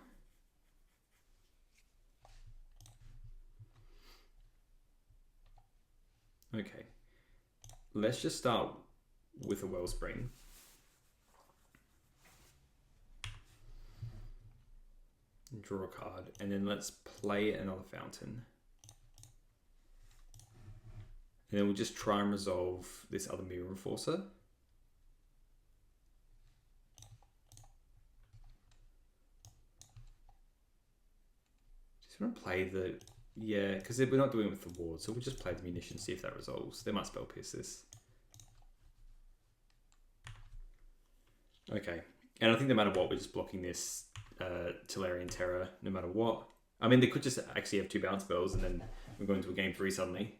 Speaker 1: Okay, let's just start with a Wellspring. Draw a card, and then let's play another Fountain. And then we'll just try and resolve this other Mirror Enforcer. Just want to play the... Yeah, because we're not doing it with the ward, so we'll just play the munitions, see if that resolves. They might spell pierce this. Okay, and I think no matter what, we're just blocking this Tellurian Terror, no matter what. I mean, they could just actually have 2 bounce spells, and then we're going to a game 3 suddenly.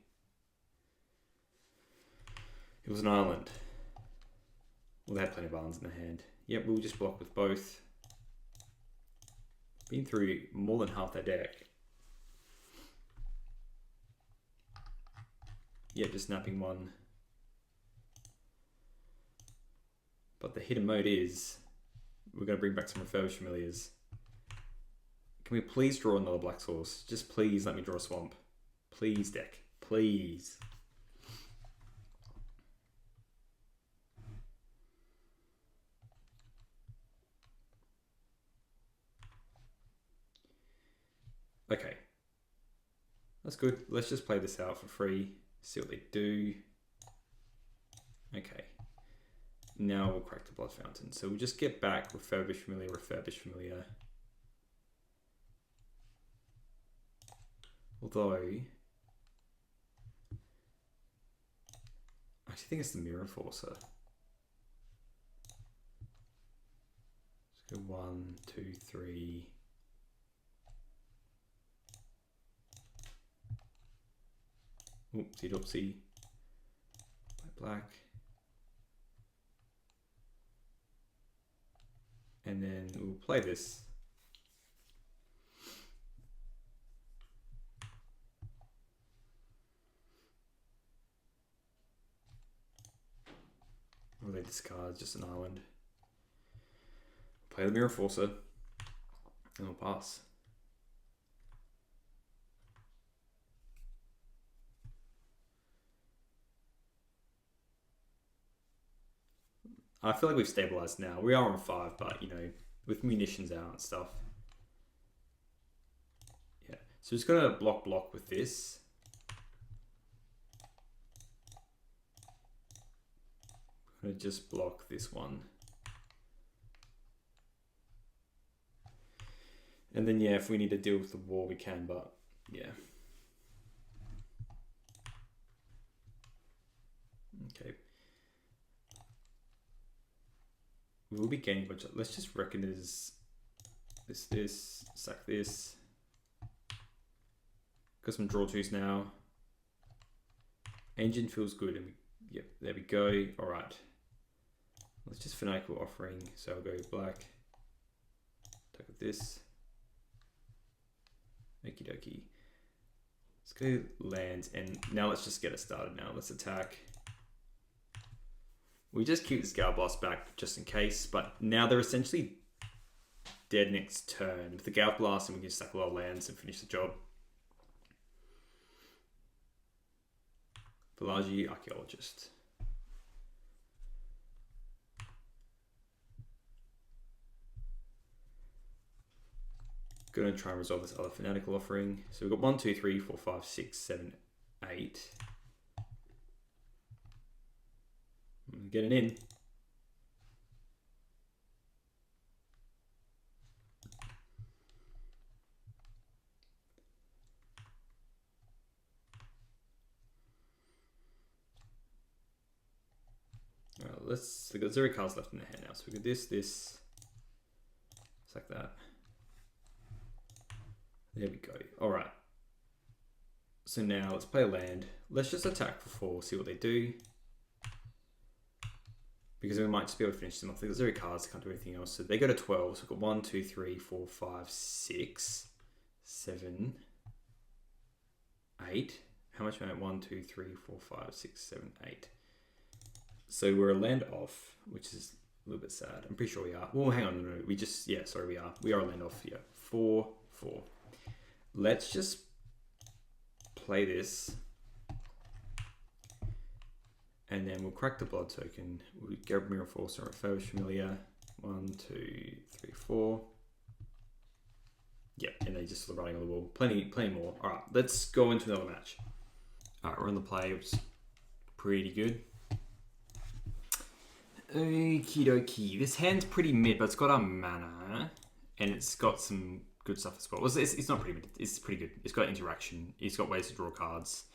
Speaker 1: It was an island. Well, they had plenty of islands in their hand. Yep, we'll just block with both. Been through more than half their deck. Yep, just snapping 1. But the hidden mode is we're going to bring back some refurbished familiars. Can we please draw another black source? Just please let me draw a swamp. Please, deck. Please. Okay. That's good. Let's just play this out for free. See what they do. Okay. Now we'll crack the Blood Fountain. So we'll just get back Refurbished Familiar, Refurbished Familiar. Although, I actually think it's the Mirror Enforcer. Let's go 1, 2, 3. Oopsie doopsie. Black. And then we'll play this. Or they discard just an island. Play the Mirror Forcer. And we'll pass. I feel like we've stabilized now. We are on 5, but you know, with munitions out and stuff. Yeah. So just gonna block with this. I'm gonna just block this one. And then yeah, if we need to deal with the wall, we can, but yeah. Okay. We will be gaining budget. Let's just reckon there's this, sack this. Got some draw twos now. Engine feels good, and yep, there we go. All right. Let's just Fanatical Offering. So I'll go black. Attack with this. Okie dokie. Let's go lands, and now let's just get it started now. Let's attack. We just keep this Gale Blast back just in case, but now they're essentially dead next turn. With the Gale Blast, and we can stack a lot of lands and finish the job. Village Archaeologist. Gonna try and resolve this other Fanatical Offering. So we've got 1, 2, 3, 4, 5, 6, 7, 8. Getting in. Alright, we've got 0 cards left in the hand now. So we got this, just like that. There we go. Alright. So now let's play a land. Let's just attack for 4, see what they do. Because we might just be able to finish them off. They've got 0 cards, they can't do anything else. So they go to 12. So we've got 1, 2, 3, 4, 5, 6, 7, 8. How much am I at? 1, 2, 3, 4, 5, 6, 7, 8. So we're a land off, which is a little bit sad. I'm pretty sure we are. Well, hang on, no. We just, yeah, sorry, we are. We are a land off, yeah. 4, 4. Let's just play this. And then we'll crack the blood token. We'll get Mirror Force or Refurbished Familiar. 1, 2, 3, 4. Yep, and they just sort of running on the wall. Plenty more. All right, let's go into another match. All right, we're on the play, which is pretty good. Okie dokie. This hand's pretty mid, but it's got our mana, and it's got some good stuff as well. Well, it's not pretty mid. It's pretty good. It's got interaction. It's got ways to draw cards.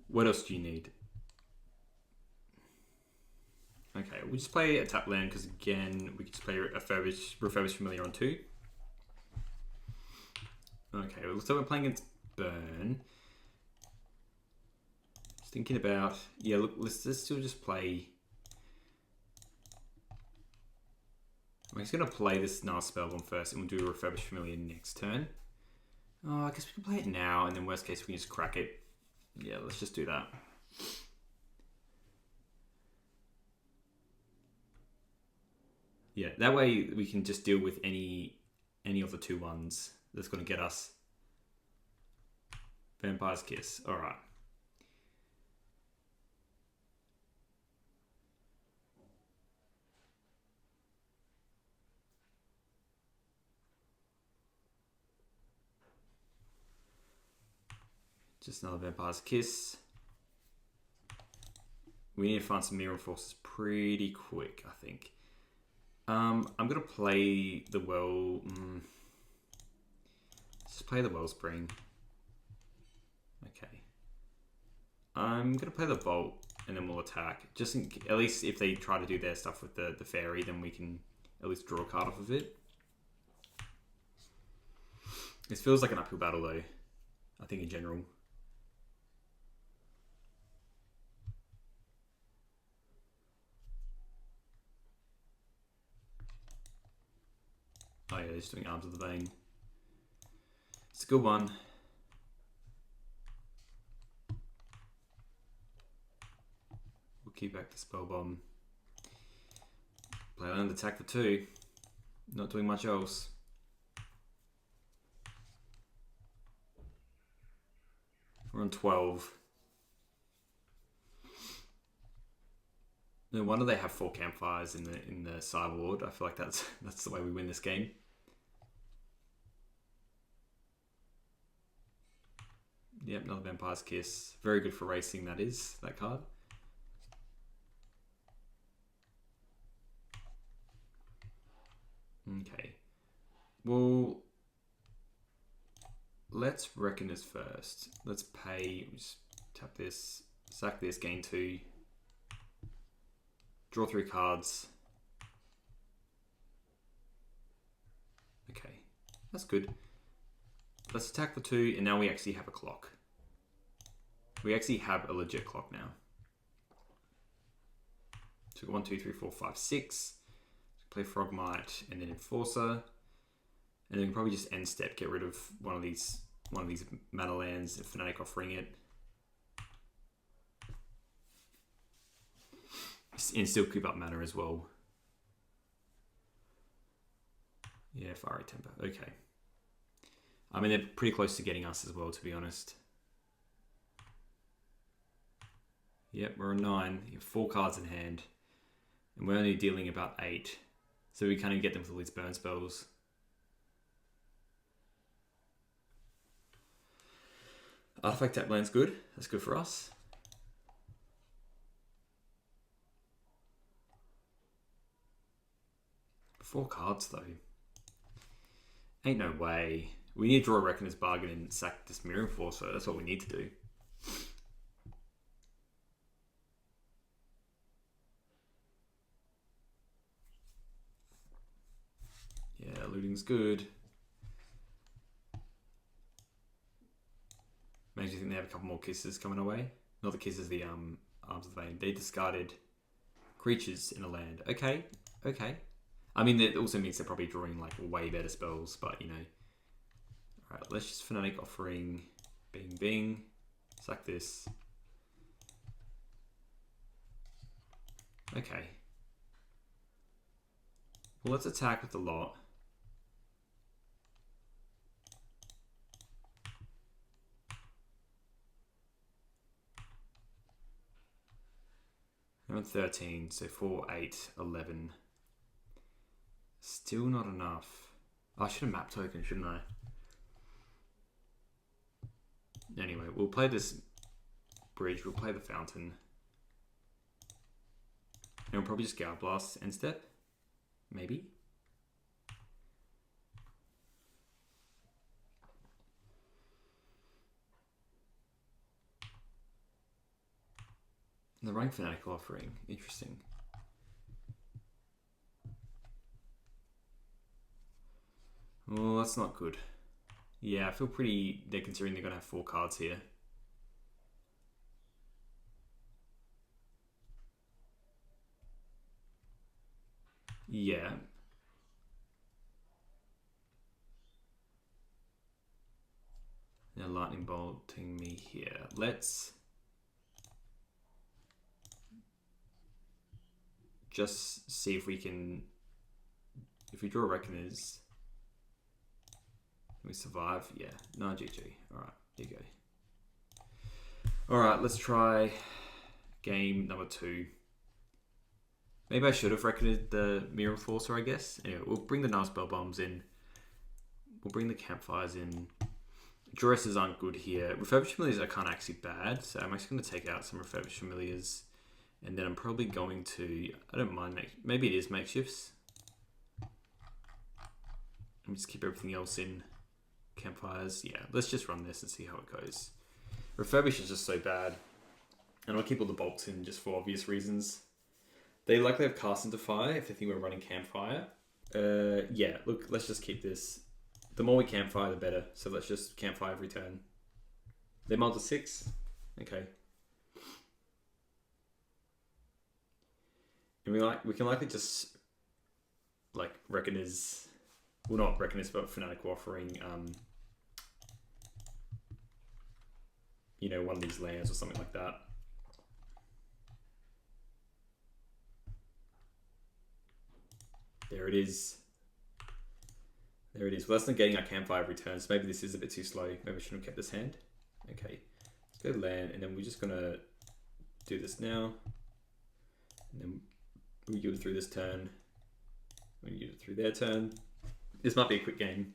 Speaker 1: What else do you need? Okay, we'll just play a tap land because again, we can just play a Refurbished Familiar on 2. Okay, so we're playing against Burn. Just thinking about, yeah, look, let's still just play. I'm just going to play this Nast Spellbomb first and we'll do a Refurbished Familiar next turn. Oh, I guess we can play it now and then worst case we can just crack it. Yeah, let's just do that. Yeah, that way we can just deal with any of the 2/1s that's going to get us. Vampire's Kiss. All right. Just another Vampire's Kiss. We need to find some Mirror Forces pretty quick, I think. I'm going to play the Let's just play the Wellspring. Okay. I'm going to play the Bolt and then we'll attack. Just at least if they try to do their stuff with the Fairy, then we can at least draw a card off of it. This feels like an uphill battle though, I think in general. Oh yeah, they're just doing Arms of the Vein. It's a good one. We'll keep back the Spell Bomb. Play land, attack for 2. Not doing much else. We're on 12. No wonder they have 4 campfires in the sideboard. I feel like that's the way we win this game. Yep, another Vampire's Kiss. Very good for racing, that is, that card. Okay. Well, let's Reckoners first. Let's pay, just tap this, sack this, gain 2. Draw 3 cards. Okay, that's good. Let's attack for 2, and now we actually have a clock. We actually have a legit clock now. So 1, 2, 3, 4, 5, 6. Play Frogmite and then Enforcer. And then we can probably just end step, get rid of one of these mana lands, and Fanatic Offering it. And still keep up mana as well. Yeah, Fiery Temper. Okay. I mean, they're pretty close to getting us as well, to be honest. Yep, we're on 9. You have 4 cards in hand. And we're only dealing about 8. So we kind of get them with all these burn spells. Artifact tap land's good. That's good for us. Four cards though. Ain't no way. We need to draw a Reckoner's Bargain and sack this Mirror Enforcer. That's what we need to do. Yeah, looting's good. Makes you think they have a couple more kisses coming away. Not the kisses, the Arms of the Vein. They discarded creatures in a land. Okay, okay. I mean, that also means they're probably drawing like way better spells, but you know. Alright, let's just Fanatic Offering. Bing, bing. Sack this. Okay. Well, let's attack with the lot. They're on 13, so 4, 8, 11. Still not enough. Oh, I should have map token, shouldn't I? Anyway, we'll play this bridge, we'll play the fountain. And we'll probably just Gale Blast end step. Maybe. The Rank Fanatical Offering. Interesting. Well, that's not good. Yeah, I feel pretty dead considering they're going to have 4 cards here. Yeah. They're lightning bolting me here. Let's just see if we can... If we draw Reckoners... We survive? Yeah. No, GG. Alright, here you go. Alright, let's try game number 2. Maybe I should have reckoned the Mirror Enforcer, I guess. Anyway, we'll bring the Nile Spell Bombs in. We'll bring the Campfires in. Duresses aren't good here. Refurbished Familiars are kind of actually bad, so I'm actually going to take out some Refurbished Familiars. And then I'm probably going to... I don't mind... Maybe it is Makeshifts. Let me just keep everything else in. Campfires, yeah, let's just run this and see how it goes. Refurbish is just so bad. And I'll keep all the bolts in just for obvious reasons. They likely have Cast into Fire if they think we're running Campfire. Yeah, look, let's just keep this. The more we Campfire, the better. So let's just Campfire every turn. They mulled to 6? Okay. And we can likely just, like, Reckoners well, not Reckoners, but Fanatical Offering, you know, one of these lands or something like that. There it is. There it is. Well, that's not getting our Campfire every turn, so maybe this is a bit too slow. Maybe I shouldn't have kept this hand. Okay, let's go land, and then we're just gonna do this now. And then we get it through this turn. We get it through their turn. This might be a quick game.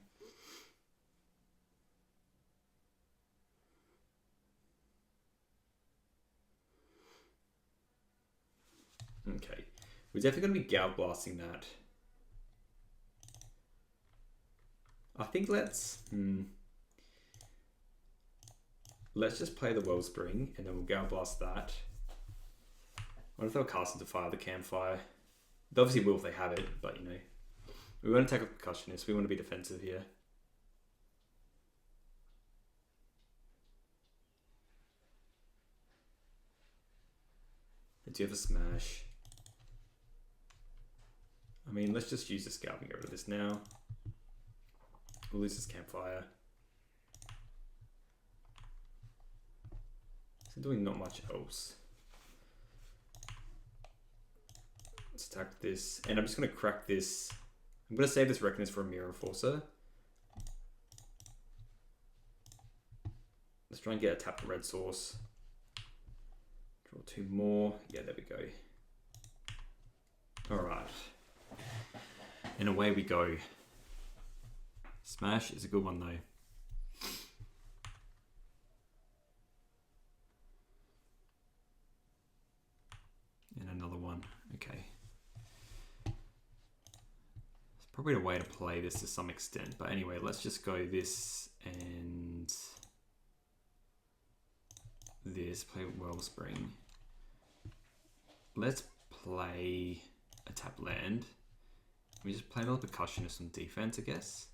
Speaker 1: Okay, we're definitely going to be Gal Blasting that. I think let's just play the Wellspring and then we'll Gal Blast that. I wonder if they'll cast into fire the Campfire. They obviously will if they have it, but you know. We want to attack a Percussionist, we want to be defensive here. They do have a Smash. I mean, let's just use the Scalp and get rid of this now. We'll lose this Campfire. So doing not much else. Let's attack this, and I'm just going to crack this. I'm going to save this Reckoners for a Mirror Enforcer. Let's try and get a tapped red source. Draw 2 more. Yeah, there we go. Alright. And away we go. Smash is a good one though. And another one. Okay. It's probably a way to play this to some extent. But anyway, let's just go this and this. Play Wellspring. Let's play a tap land. We just play another Percussionist on defense, I guess.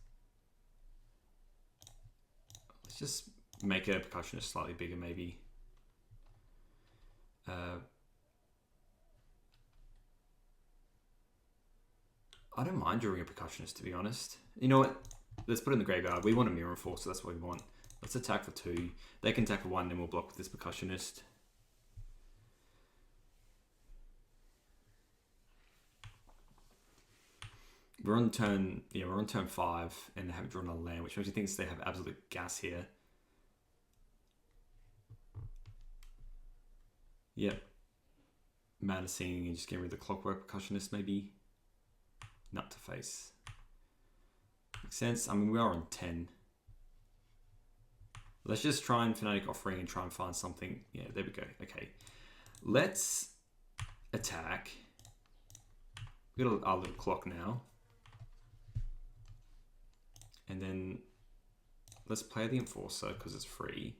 Speaker 1: Let's just make a Percussionist slightly bigger, maybe. I don't mind drawing a Percussionist, to be honest. You know what? Let's put it in the graveyard. We want a Mirror Enforcer, so that's what we want. Let's attack for 2. They can attack for 1, then we'll block with this Percussionist. We're on turn 5, and they haven't drawn a land, which makes me think they have absolute gas here. Yep. Madnessing and just getting rid of the Clockwork Percussionist, maybe. Nut to face. Makes sense. I mean, we are on 10. Let's just try and Fanatic Offering and try and find something. Yeah, there we go. Okay. Let's attack. We've got our little clock now. And then let's play the Enforcer because it's free.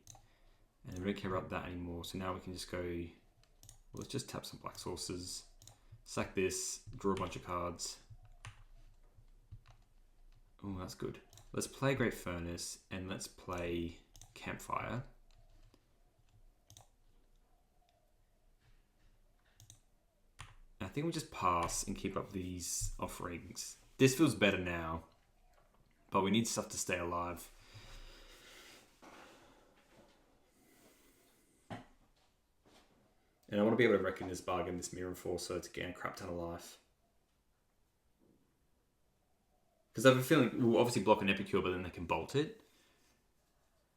Speaker 1: And we don't care about that anymore. So now we can just go, well, let's just tap some black sources. Sack this, draw a bunch of cards. Oh, that's good. Let's play Great Furnace and let's play Campfire. I think we'll just pass and keep up these offerings. This feels better now, but we need stuff to stay alive. And I want to be able to reckon this bargain, this Mirror Enforcer, to gain a crap ton of life. Because I have a feeling we'll obviously block an Epicure, but then they can bolt it.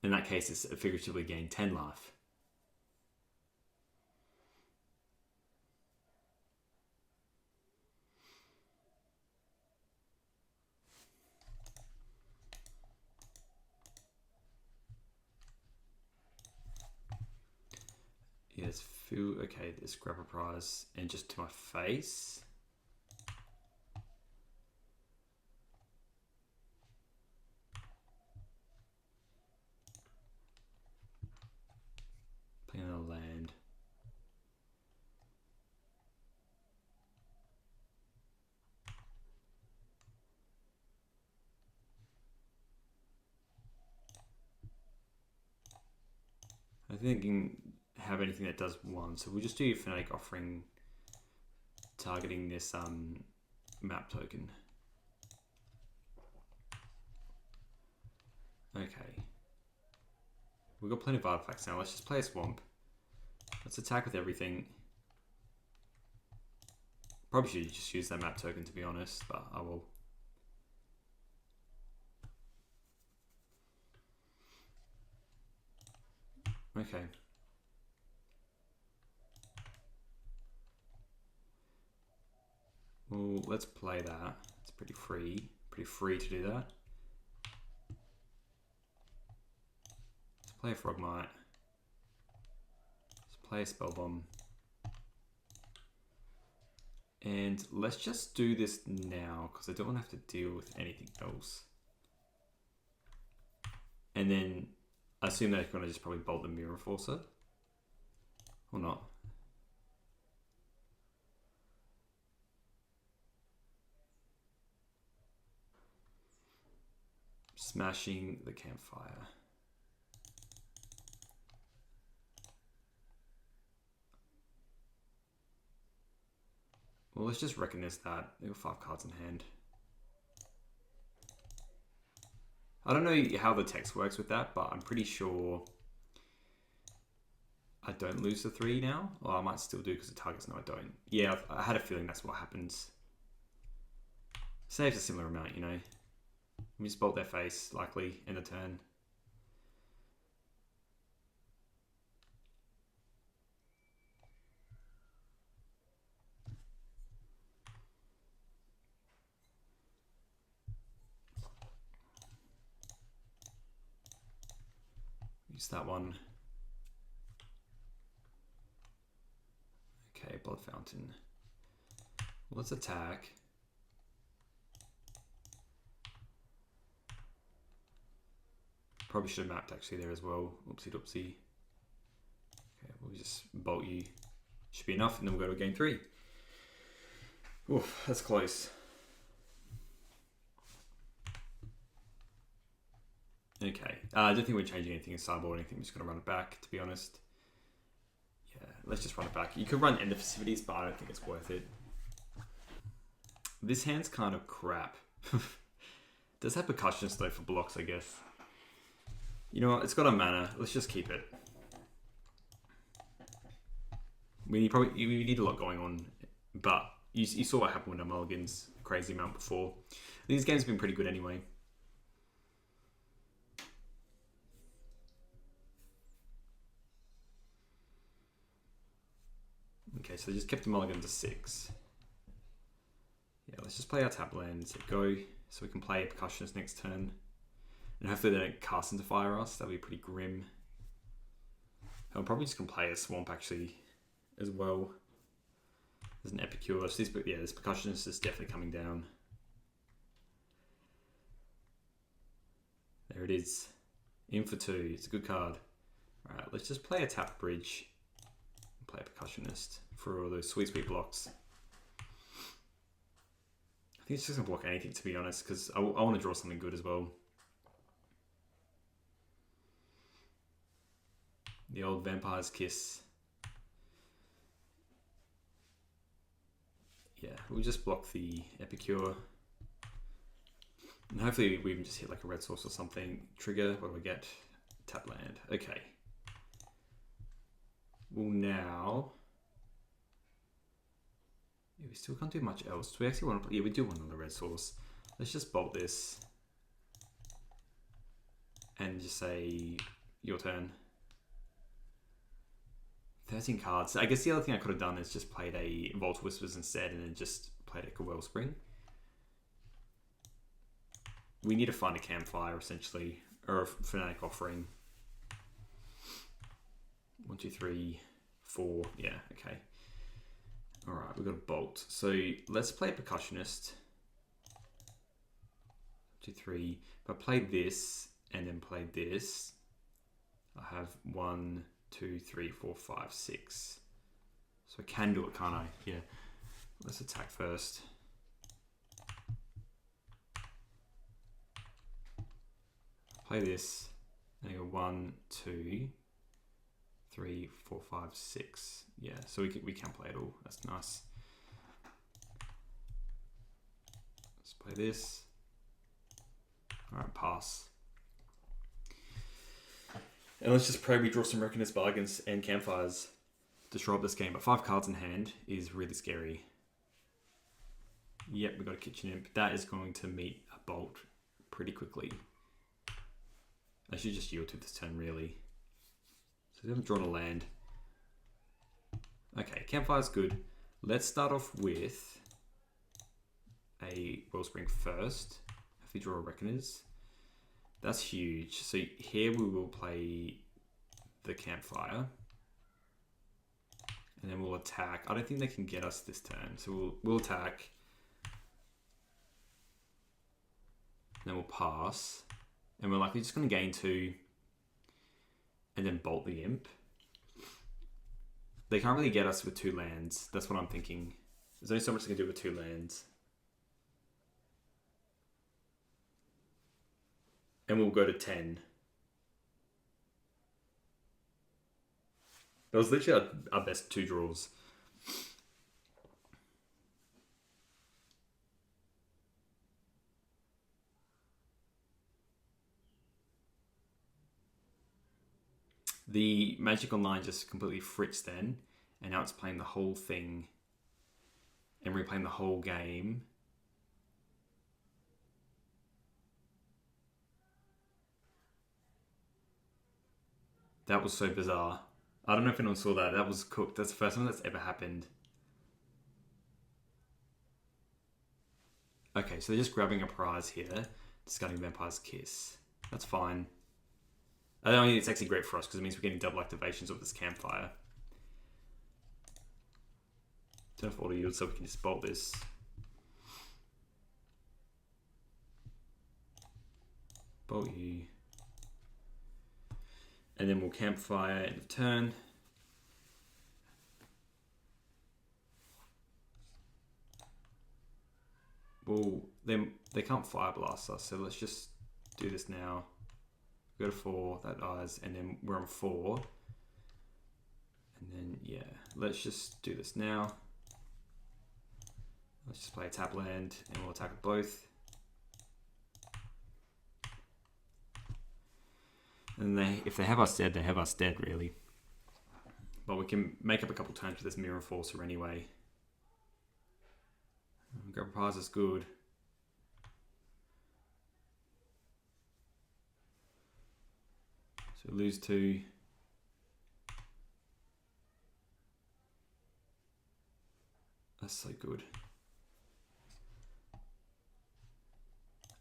Speaker 1: In that case, it's figuratively gain 10 life. Yes, feel okay. This grab a prize and just to my face. Playing another land. I think you can have anything that does 1, so we'll just do Fanatic Offering, targeting this map token. Okay. We've got plenty of artifacts now. Let's just play a swamp. Let's attack with everything. Probably should just use that map token, to be honest, but I will. Okay. Well, let's play that. It's pretty free to do that. Let's play a Frogmite. Let's play a Spell Bomb. And let's just do this now, because I don't want to have to deal with anything else. And then I assume they're going to just probably bolt the Mirror Forcer. Or not. Smashing the Campfire. Well, let's just recognize that. They've got 5 cards in hand. I don't know how the text works with that, but I'm pretty sure I don't lose the 3 now. Or I might still do because the targets know I don't. Yeah, I had a feeling that's what happens. Saves a similar amount, you know. We just bolt their face, likely, in a turn. Use that one. Okay, Blood Fountain. Let's attack. Probably should have mapped actually there as well. Oopsie doopsie. Okay, we'll just bolt you. Should be enough, and then we'll go to game 3. Oof, that's close. Okay, I don't think we're changing anything in sideboard. I think we're just going to run it back, to be honest. Yeah, let's just run it back. You could run End of Festivities, but I don't think it's worth it. This hand's kind of crap. Does have Percussionist though for blocks, I guess. You know what? It's got a mana. Let's just keep it. We need a lot going on, but you saw what happened with the Mulligans crazy amount before. These games have been pretty good anyway. Okay, so they just kept the mulligan to 6. Yeah, let's just play our tap land, so go, so we can play Percussionist next turn. And hopefully they don't cast into fire us, that'll be pretty grim. I'm probably just going to play a Swamp actually, as well. There's an Epicure, so this Percussionist is definitely coming down. There it is. In for 2, it's a good card. Alright, let's just play a tap bridge. Play a Percussionist for all those sweet blocks. I think it's just going to block anything, to be honest, because I want to draw something good as well. The old Vampire's Kiss. Yeah, we'll just block the Epicure. And hopefully we even just hit like a red source or something. Trigger, what do we get? Tap land. Okay. Well, now... Yeah, we still can't do much else. Do we actually want to... Yeah, we do want another red source. Let's just bolt this. And just say, your turn. 13 cards. I guess the other thing I could have done is just played a Vault Whispers instead and then just played a Wellspring. We need to find a Campfire, essentially. Or a Fanatic Offering. 1, 2, 3, 4. Yeah, okay. Alright, we've got a Bolt. So let's play a Percussionist. 2, 3. If I play this and then play this, I have 1, 2, 3, 4, 5, 6. So I can do it, can't I? Yeah. Let's attack first. Play this. And I go 1, 2, 3, 4, 5, 6. Yeah, so we can play it all. That's nice. Let's play this. Alright, pass. And let's just pray we draw some Reckoners, Bargains, and Campfires to show up this game. But 5 cards in hand is really scary. Yep, we got a Kitchen Imp. That is going to meet a Bolt pretty quickly. I should just yield to this turn, really. So we haven't drawn a land. Okay, Campfire's good. Let's start off with a Wellspring first. If we draw a Reckoners. That's huge. So here we will play the Campfire. And then we'll attack. I don't think they can get us this turn. So we'll attack. Then we'll pass. And we're likely just going to gain 2. And then bolt the Imp. They can't really get us with 2 lands. That's what I'm thinking. There's only so much they can do with 2 lands. And we'll go to 10. That was literally our best 2 draws. The Magic Online just completely fritzed then, and now it's playing the whole thing and replaying the whole game. That was so bizarre. I don't know if anyone saw that. That was cooked. That's the first time that's ever happened. Okay, so they're just grabbing a prize here. Discarding Vampire's Kiss. That's fine. I don't think it's actually great for us because it means we're getting double activations of this Campfire. Don't have auto yield, so we can just bolt this. Bolt you. And then we'll Campfire end of turn. Well, they can't Fire Blast us, so let's just do this now. Go to 4, that dies, and then we're on 4. And then, yeah, let's just do this now. Let's just play a tap land, and we'll attack with both. And if they have us dead, they have us dead, really. But we can make up a couple turns with this Mirror Forcer anyway. Grab prize is good. So lose 2. That's so good.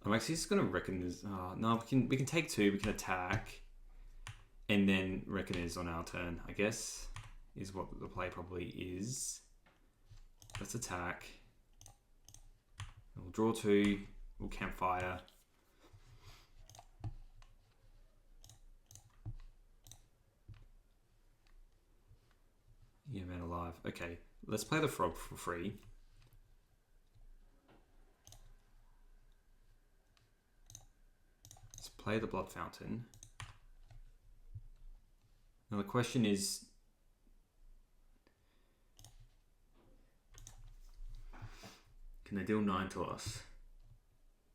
Speaker 1: I'm actually just gonna Reckoners. Oh, no, we can take 2. We can attack, and then Reckoners on our turn. I guess is what the play probably is. Let's attack. We'll draw 2. We'll Campfire. Yeah, man, alive. Okay, let's play the Frog for free. Let's play the Blood Fountain. Now the question is, can they deal 9 to us?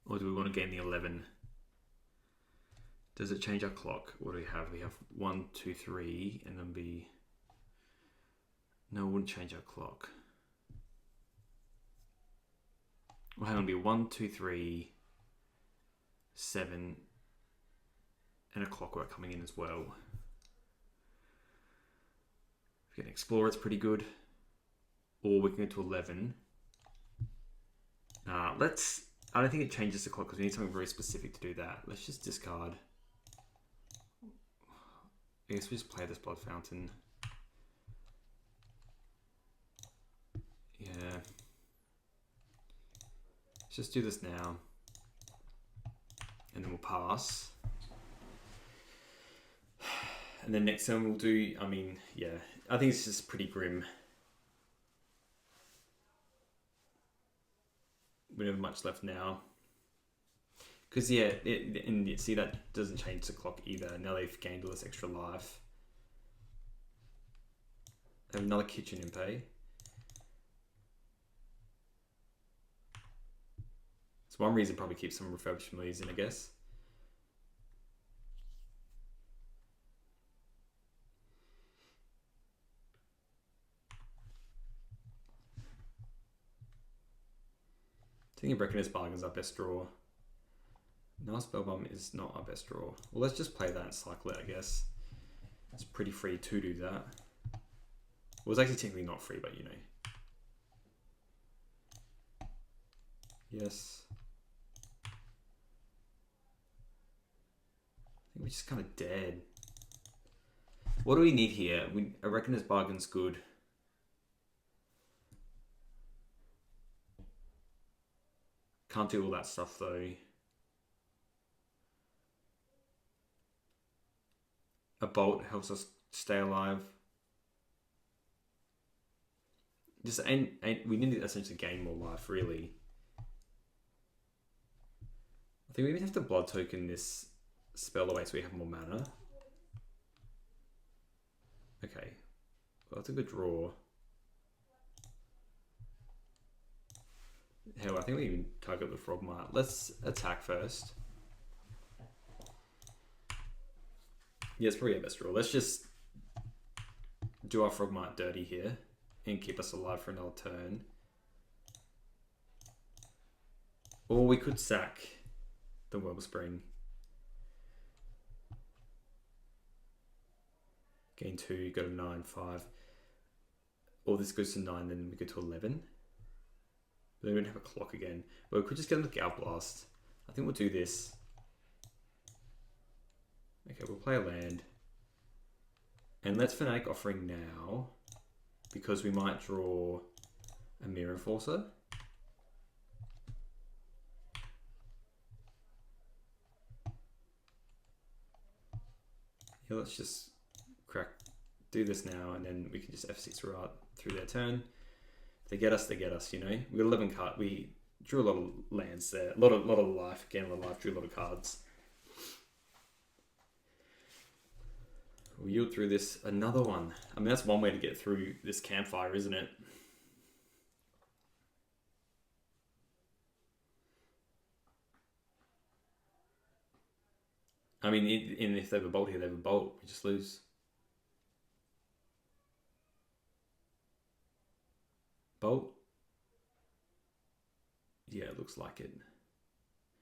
Speaker 1: Or do we want to gain the 11? Does it change our clock? What do we have? We have 1, 2, 3, and then be... No, it wouldn't change our clock. Well, hang on, it'll be 1, 2, 3, 7, and a clockwork coming in as well. If we get an Explorer, it's pretty good. Or we can go to 11. I don't think it changes the clock because we need something very specific to do that. Let's just discard. I guess we just play this Blood Fountain. Yeah. Let's just do this now. And then we'll pass. And then next turn we'll do, I mean, yeah. I think it's just pretty grim. We don't have much left now. Because, yeah, and see, that doesn't change the clock either. Now they've gained all this extra life. They have another Kitchen Imp. It's one reason probably keep some refurbished familiars in, I guess. I think Reckoner's Bargain's our best draw. No, Spellbomb is not our best draw. Well, let's just play that and cycle it, I guess. It's pretty free to do that. Well, it's actually technically not free, but you know. Yes. I think we're just kind of dead. What do we need here? I reckon this bargain's good. Can't do all that stuff though. A bolt helps us stay alive. Just and we need to essentially gain more life, really. I think we even have to blood token this spell away so we have more mana. Okay, well, that's a good draw. Hell, I think we even target the Frogmite. Let's attack first. Yeah, it's probably our best draw. Let's just do our Frogmite dirty here and keep us alive for another turn. Or we could sack the Wellspring. Gain 2, go to 9, 5. Or this goes to 9, then we go to 11. But then we don't have a clock again. But we could just get a Gale Blast. I think we'll do this. Okay, we'll play a land. And let's Fanatic Offering now, because we might draw a Mirror Enforcer. Yeah, let's just do this now, and then we can just F6 right through their turn. If they get us, you know. We got 11 cards. We drew a lot of lands there. A lot of life. Again, a lot of life. Drew a lot of cards. We'll yield through this. Another one. I mean, that's one way to get through this campfire, isn't it? I mean, if they have a bolt here, they have a bolt. We just lose. Bolt. Yeah, it looks like it.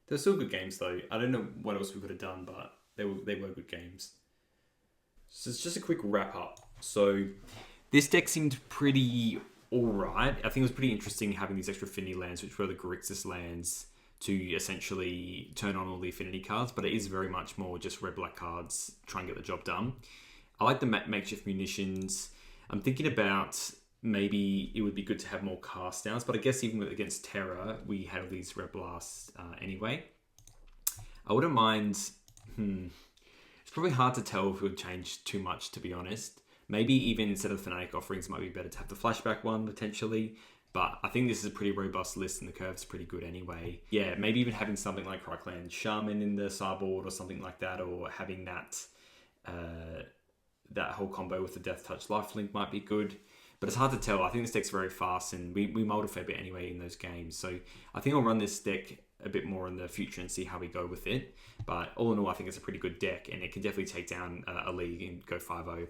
Speaker 1: They're still good games, though. I don't know what else we could have done, but they were good games. So it's just a quick wrap up. So this deck seemed pretty alright. I think it was pretty interesting having these extra affinity lands, which were the Grixis lands, to essentially turn on all the affinity cards, but it is very much more just red-black cards, try and get the job done. I like the makeshift munitions. I'm thinking about maybe it would be good to have more cast downs, but I guess even against Terra, we had these red blasts anyway. I wouldn't mind... It's probably hard to tell if it would change too much, to be honest. Maybe even instead of Fanatic Offerings, it might be better to have the flashback one, potentially. But I think this is a pretty robust list and the curve's pretty good anyway. Yeah, maybe even having something like Cryclan Shaman in the sideboard or something like that, or having that that whole combo with the Death Touch Lifelink might be good. But it's hard to tell. I think this deck's very fast, and we mulled a fair bit anyway in those games. So I think I'll run this deck a bit more in the future and see how we go with it. But all in all, I think it's a pretty good deck, and it can definitely take down a league and go 5-0.